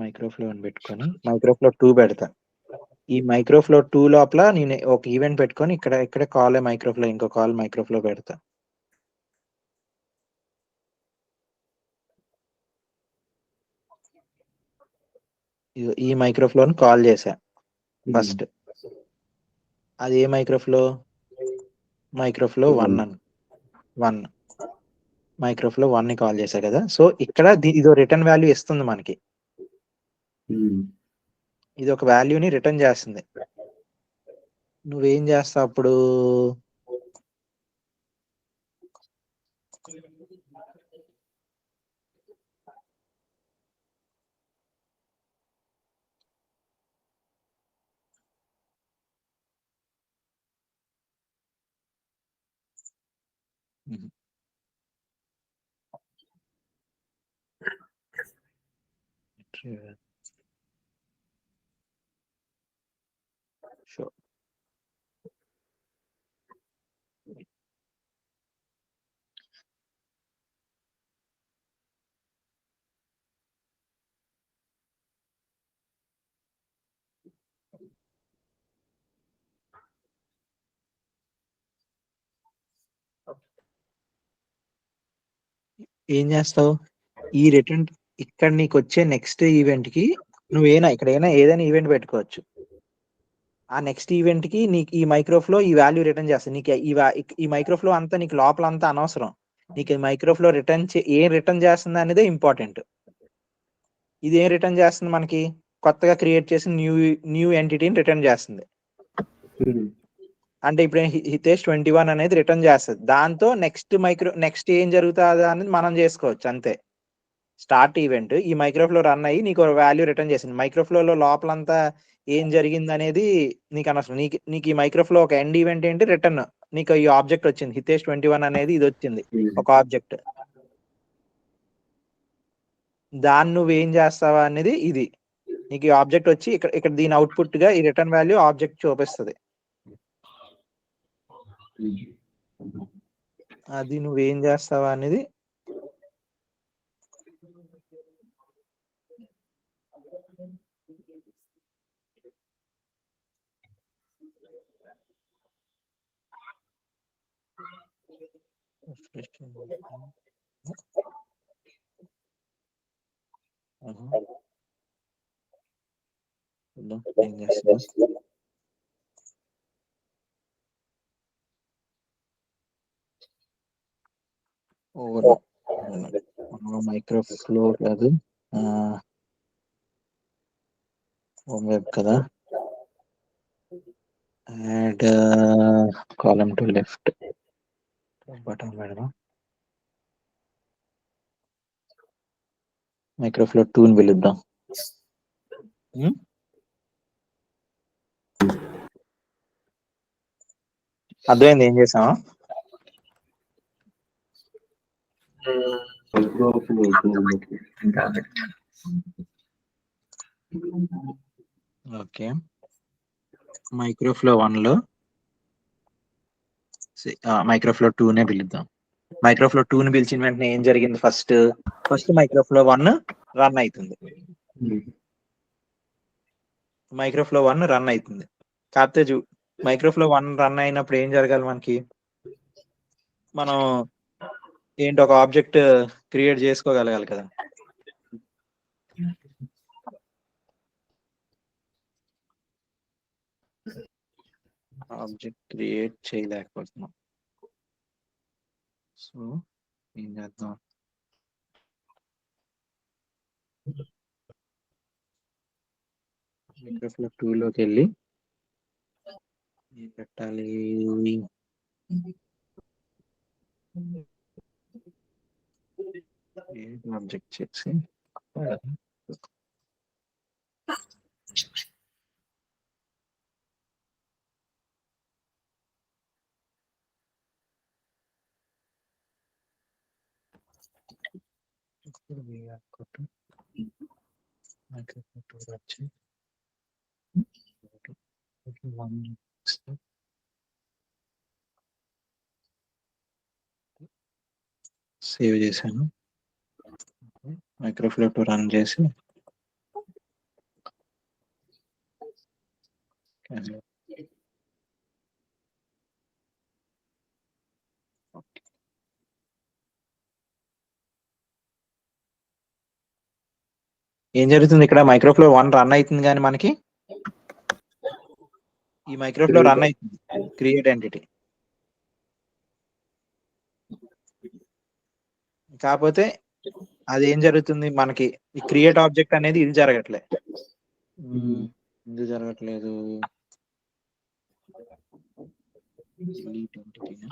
మైక్రోఫ్లో అని పెట్టుకొని మైక్రోఫ్లో 2 పెడతా. ఈ మైక్రోఫ్లో 2 లోపల నేను ఒక ఈవెంట్ పెట్టుకొని ఇక్కడ కాల్ మైక్రోఫ్లో ఇంకో కాల్ మైక్రోఫ్లో పెడతా. ఈ మైక్రోఫ్లోని కాల్ చేశా ఫస్ట్. అది ఏ మైక్రోఫ్లో మైక్రోఫ్లో 1 మైక్రోఫ్లో 1 ని కాల్ చేశా కదా. సో ఇక్కడ ఇదో రిటర్న్ వాల్యూ ఇస్తుంది మనకి. ఇది ఒక వాల్యూని రిటర్న్ చేస్తుంది. నువ్వేం చేస్తావు అప్పుడు? Sure. ఏం చేస్తావు? ఈ రిటర్న్ ఇక్కడ నీకు వచ్చే నెక్స్ట్ ఈవెంట్ కి నువ్వేనా ఏదైనా ఈవెంట్ పెట్టుకోవచ్చు. ఆ నెక్స్ట్ ఈవెంట్ కి నీకు ఈ మైక్రోఫ్లో ఈ వాల్యూ రిటర్న్ చేస్తుంది. నీకు ఈ మైక్రోఫ్లో అంతా నీకు లోపల అంతా అనవసరం. నీకు ఈ మైక్రోఫ్లో ఏం రిటర్న్ చేస్తుంది అనేదే ఇంపార్టెంట్. ఇది ఏం రిటర్న్ చేస్తుంది మనకి? కొత్తగా క్రియేట్ చేసిన న్యూ ఎంటిటీని రిటర్న్ చేస్తుంది. అంటే ఇప్పుడు హితేష్ 21 అనేది రిటర్న్ చేస్తుంది. దాంతో నెక్స్ట్ ఏం జరుగుతుందా అనేది మనం చేసుకోవచ్చు అంతే. స్టార్ట్ ఈవెంట్ ఈ మైక్రోఫ్లో రన్ అయ్యి నీకు వాల్యూ రిటర్న్ చేసింది. మైక్రోఫ్లో లోపలంతా ఏం జరిగింది అనేది నీకు అనవసరం. నీకు ఈ మైక్రోఫ్లో ఒక ఎండ్ ఈవెంట్ ఏంటి? రిటర్న్. నీకు ఈ ఆబ్జెక్ట్ వచ్చింది, హితేష్ 21 అనేది ఇది వచ్చింది, ఒక ఆబ్జెక్ట్. దాన్ని నువ్వేం చేస్తావా అనేది ఇది. నీకు ఈ ఆబ్జెక్ట్ వచ్చి ఇక్కడ దీని అవుట్పుట్ గా ఈ రిటర్న్ వాల్యూ ఆబ్జెక్ట్ చూపిస్తుంది. అది నువ్వేం చేస్తావా అనేది ఏం చేస్తున్నా మైక్రోఫ్లో కాదు, హోమ్ వెబ్ కదా. Add column to left button పెడదాం. మైక్రోఫ్లో 2 ని పిలుద్దాం. అర్థమైంది ఏం చేసామా? ఓకే, మైక్రోఫ్లో 1 లో మైక్రోఫ్లో 2 నే పిలుద్దాం. మైక్రోఫ్లో 2 ని పిలిచిన వెంటనే ఏం జరిగింది? ఫస్ట్ మైక్రోఫ్లో 1 రన్ అవుతుంది. మైక్రోఫ్లో 1 రన్ అవుతుంది. కాకపోతే మైక్రోఫ్లో 1 రన్ అయినప్పుడు ఏం జరగాలి మనకి? మనం ఏంటి ఒక ఆబ్జెక్ట్ క్రియేట్ చేసుకోగలగాలి కదా. ఆబ్జెక్ట్ క్రియేట్ చేయలేకపోతున్నాం. సో ఏం చేద్దాం? మైక్రోఫ్లో 2 లోకి వెళ్ళి ఏం పెట్టాలి? ఆబ్జెక్ట్ చేసి సేవ్ చేశాను. మైక్రోఫ్లో 2 రన్ చేసి ఏం జరుగుతుంది ఇక్కడ? మైక్రోఫ్లో 1 రన్ అవుతుంది కానీ మనకి ఈ మైక్రోఫ్లో రన్ అవుతుంది క్రియేట్ ఎంటిటీ. కాకపోతే అది ఏం జరుగుతుంది మనకి, ఈ క్రియేట్ ఆబ్జెక్ట్ అనేది ఇది జరగట్లే. ఇది జరగట్లేదు. delete entity ని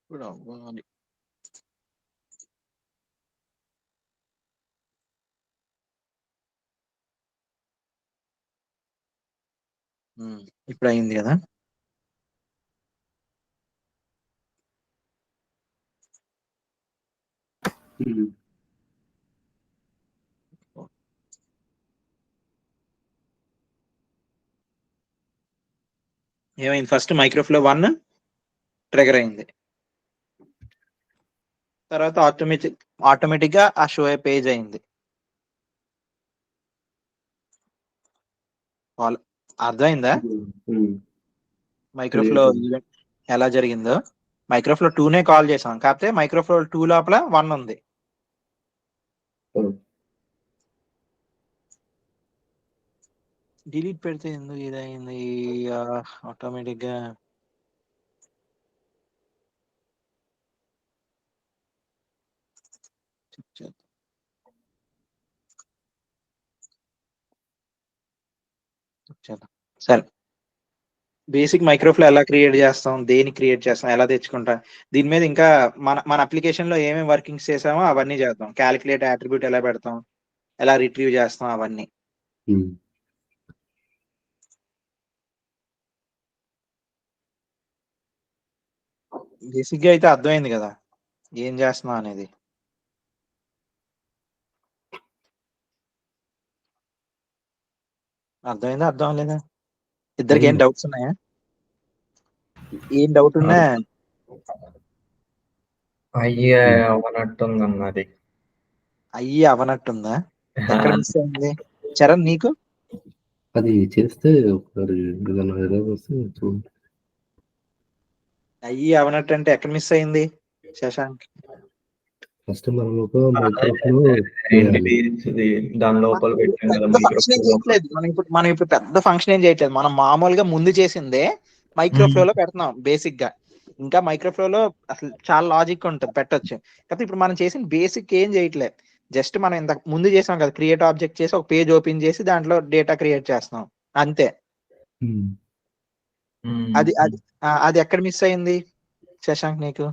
ఇప్పుడు అవ్వాలి. ఇప్పుడు అయింది కదా. ఏమైంది? ఫస్ట్ మైక్రోఫ్లో 1 ట్రిగర్ అయింది. తర్వాత ఆటోమేటిక్ గా ఆ షో పేజ్ అయింది. అర్థమైందా? మైక్రోఫ్లో ఈవెంట్ ఎలా జరిగిందో. మైక్రోఫ్లో 2నే కాల్ చేసాం, కాకపోతే మైక్రోఫ్లో 2 లోపల 1 ఉంది. డిలీట్ పెడితే ఎందుకు ఇదైంది? ఆటోమేటిక్ గా సరే, బేసిక్ మైక్రోఫ్లో ఎలా క్రియేట్ చేస్తాం, దేని క్రియేట్ చేస్తాం, ఎలా తెచ్చుకుంటాం, దీని మీద ఇంకా మన అప్లికేషన్ లో ఏమేమి వర్కింగ్స్ చేసామో అవన్నీ చేద్దాం. క్యాలిక్యులేట్ అట్రిబ్యూట్ ఎలా పెడతాం, ఎలా రిట్రీవ్ చేస్తాం, అవన్నీ. బేసిక్ గా అయితే అర్థమైంది కదా ఏం చేస్తున్నాం అనేది. అర్థమైందా? అర్థం లేదా? ఇద్దరికి ఏం డౌట్స్ ఉన్నాయా? ఏం డౌట్ ఉన్నా అవనట్టుందన్నది. అయ్యి అవనట్టుందా? ఎక్కడ మిస్ అయింది చరణ్ నీకు? అది చేస్తే ఒకసారి చూడండి. అయ్యి అవనట్టు అంటే ఎక్కడ మిస్ అయింది శశాంక్? ఫస్ట్ మనం ఒక మైక్రోఫ్లో దాని లోపల మనం ఇప్పుడు పెద్ద ఫంక్షన్ ఏం చేయట్లేదు. మనం మామూలుగా ముందు చేసిందే మైక్రోఫ్లో పెడుతున్నాం బేసిక్ గా. ఇంకా మైక్రోఫ్లో అసలు చాలా లాజిక్ ఉంటుంది, పెట్టొచ్చు. కాకపోతే ఇప్పుడు మనం చేసిన బేసిక్ ఏం చేయట్లేదు. జస్ట్ మనం ఇంత ముందు చేసాం కదా, క్రియేట్ ఆబ్జెక్ట్ చేసి ఒక పేజ్ ఓపెన్ చేసి దాంట్లో డేటా క్రియేట్ చేస్తున్నాం అంతే. అది అది అది ఎక్కడ మిస్ అయింది శశాంక్ నీకు?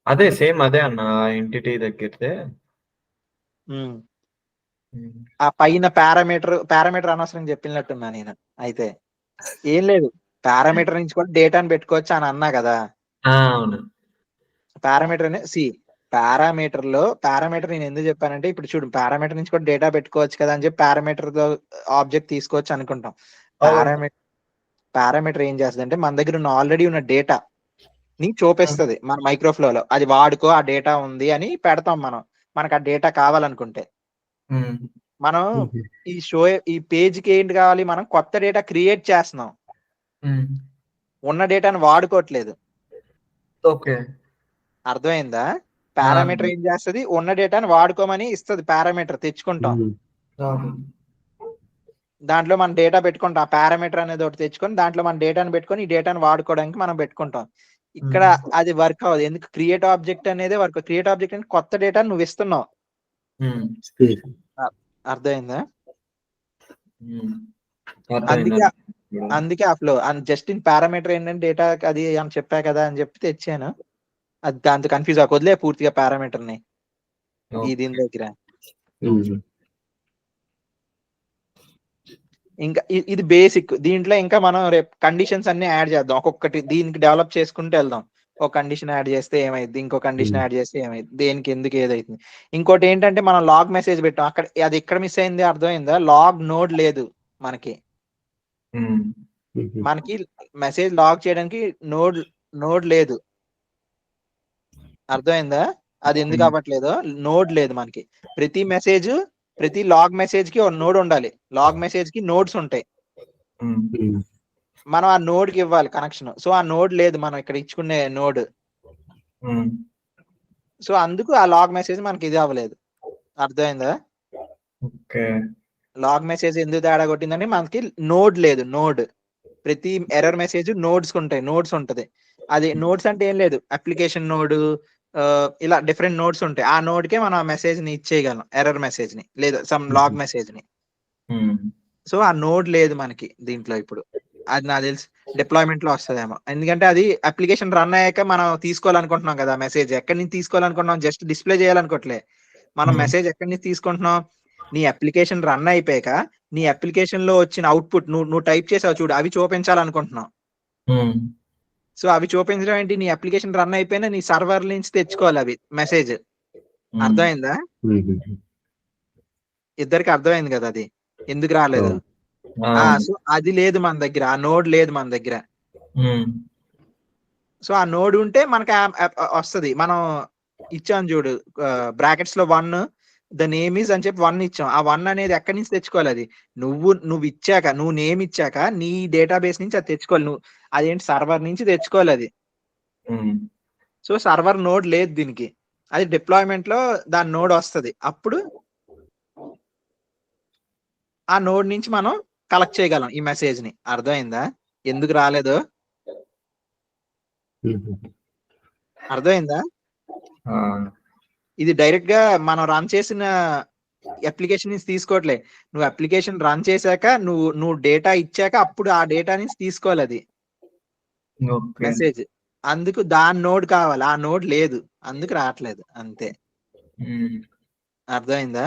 అదే సేమ్ అదే అన్న ఎంటిటీ దగ్గరే. ఆ పైన పారామీటర్ అనవసరం చెప్పినట్టున్నా నేను. అయితే ఏం లేదు, పారామీటర్ నుంచి కూడా డేటాని పెట్టుకోవచ్చు అని అన్నా కదా. అవును, పారామీటర్ పారామీటర్ నేను ఎందుకు చెప్పానంటే, ఇప్పుడు చూడు, పారామీటర్ నుంచి కూడా డేటా పెట్టుకోవచ్చు కదా అని చెప్పి పారామీటర్ ఆబ్జెక్ట్ తీసుకోవచ్చు అనుకుంటాం. పారామీటర్ ఏం చేస్తుంది అంటే, మన దగ్గర ఉన్న ఆల్రెడీ ఉన్న డేటా ని చూపిస్తుంది మన మైక్రోఫ్లో. అది వాడుకో, ఆ డేటా ఉంది అని పెడతాం మనం. మనకు ఆ డేటా కావాలనుకుంటే మనం ఈ పేజ్ కి ఏంటి కావాలి, మనం కొత్త డేటా క్రియేట్ చేస్తున్నాం, ఉన్న డేటాను వాడుకోవట్లేదు. అర్థమైందా? పారామీటర్ ఏం చేస్తుంది, ఉన్న డేటాను వాడుకోమని ఇస్తుంది. పారామీటర్ తెచ్చుకుంటాం, దాంట్లో మనం డేటా పెట్టుకుంటాం. ఆ పారామీటర్ అనేది ఒకటి తెచ్చుకొని దాంట్లో మన డేటాను పెట్టుకొని ఈ డేటాను వాడుకోవడానికి మనం పెట్టుకుంటాం. ఇక్కడ అది వర్క్ అవ్వదు. ఎందుకు? క్రియేట్ ఆబ్జెక్ట్ అనేది వర్క్. క్రియేట్ ఆబ్జెక్ట్ అంటే కొత్త డేటా నువ్వు ఇస్తున్నావు, స్పేస్. అర్థమైందా? అర్థమైంది. అందుకే ఆ ఫ్లో జస్ట్ ఇన్ పారామీటర్ ఏంటంటే డేటా అది అని చెప్పా కదా అని చెప్పి తెచ్చాను. అది దాంతో కన్ఫ్యూజ్ అవ్వకొదిలే పూర్తిగా పారామీటర్ ని ఈ దీని దగ్గర. ఇంకా ఇది బేసిక్. దీంట్లో ఇంకా మనం రేపు కండిషన్స్ అన్ని యాడ్ చేద్దాం. ఒక్కొక్కటి దీనికి డెవలప్ చేసుకుంటూ వెళ్దాం. ఒక కండిషన్ యాడ్ చేస్తే ఏమైంది, ఇంకో కండిషన్ యాడ్ చేస్తే ఏమైంది, దేనికి ఎందుకు ఏదైతుంది. ఇంకోటి ఏంటంటే మనం లాగ్ మెసేజ్ పెట్టాం అక్కడ, అది ఎక్కడ మిస్ అయింది అర్థమైందా? లాగ్ నోడ్ లేదు మనకి. మనకి మెసేజ్ లాగ్ చేయడానికి నోడ్ లేదు. అర్థమైందా? అది ఎందుకు అవ్వట్లేదో? నోడ్ లేదు మనకి. ప్రతి లాగ్ మెసేజ్ కి ఒక నోడ్ ఉండాలి. లాగ్ మెసేజ్ కి నోడ్స్ ఉంటాయి. మనం ఆ నోడ్ కి ఇవ్వాలి కనెక్షన్. సో ఆ నోడ్ లేదు మనం ఇక్కడ ఇచ్చుకునే నోడ్. సో అందుకు ఆ లాగ్ మెసేజ్ మనకి ఇది అవ్వలేదు. అర్థమైందా? లాగ్ మెసేజ్ ఎందుకు తేడా కొట్టిందంటే మనకి నోడ్ లేదు. నోడ్ ప్రతి ఎర్రర్ మెసేజ్ నోడ్స్ ఉంటాయి. నోడ్స్ ఉంటది. అది నోడ్స్ అంటే ఏం లేదు, అప్లికేషన్ నోడ్ ఇలా డిఫరెంట్ నోడ్స్ ఉంటాయి. ఆ నోడ్ కే మనం ఆ మెసేజ్ ని ఇచ్చేయగలం, ఎర్రర్ మెసేజ్ ని లేదా సమ్ లాగ్ మెసేజ్ ని. సో ఆ నోడ్ లేదు మనకి దీంట్లో ఇప్పుడు. అది నాకు తెలిసి డిప్లాయ్మెంట్ లో వస్తుందేమో. ఎందుకంటే అది అప్లికేషన్ రన్ అయ్యాక మనం తీసుకోవాలనుకుంటున్నాం కదా మెసేజ్. ఎక్కడి నుంచి తీసుకోవాలనుకుంటున్నాం? Just display చేయాలనుకోవట్లే. మనం మెసేజ్ ఎక్కడి నుంచి తీసుకుంటున్నాం? నీ అప్లికేషన్ రన్ అయిపోయాక నీ అప్లికేషన్ లో వచ్చిన అవుట్పుట్ నువ్వు టైప్ చేసావు చూడు, అవి చూపించాలనుకుంటున్నాం. సో అవి చూపించడం ఏంటి? నీ అప్లికేషన్ రన్ అయిపోయినా నీ సర్వర్ నుంచి తెచ్చుకోవాలి అవి మెసేజ్. అర్థమైందా? ఇద్దరికి అర్థమైంది కదా అది ఎందుకు రాలేదు. సో అది లేదు మన దగ్గర, ఆ నోడ్ లేదు మన దగ్గర. సో ఆ నోడ్ ఉంటే మనకి వస్తది. మనం ఇచ్చాం చూడు బ్రాకెట్స్ లో 1 ద నేమ్ ఈజ్ అని చెప్పి 1 ఇచ్చాం. ఆ 1 అనేది ఎక్కడి నుంచి తెచ్చుకోవాలి? అది నువ్వు ఇచ్చాక, నువ్వు నేమ్ ఇచ్చాక నీ డేటాబేస్ నుంచి అది తెచ్చుకోవాలి. నువ్వు అదేంటి సర్వర్ నుంచి తెచ్చుకోవాలి అది. సో సర్వర్ నోడ్ లేదు దీనికి. అది డిప్లాయ్మెంట్ లో దాని నోడ్ వస్తది. అప్పుడు ఆ నోడ్ నుంచి మనం కలెక్ట్ చేయగలం ఈ మెసేజ్ ని. అర్థమైందా ఎందుకు రాలేదు? అర్థమైందా? ఇది డైరెక్ట్ గా మనం రన్ చేసిన అప్లికేషన్ నుంచి తీసుకోవట్లే. నువ్వు అప్లికేషన్ రన్ చేశాక నువ్వు డేటా ఇచ్చాక అప్పుడు ఆ డేటా నుంచి తీసుకోవాలి అది మెసేజ్. అందుకు దాని నోడ్ కావాలి. ఆ నోడ్ లేదు, అందుకు రావట్లేదు అంతే. అర్థమైందా?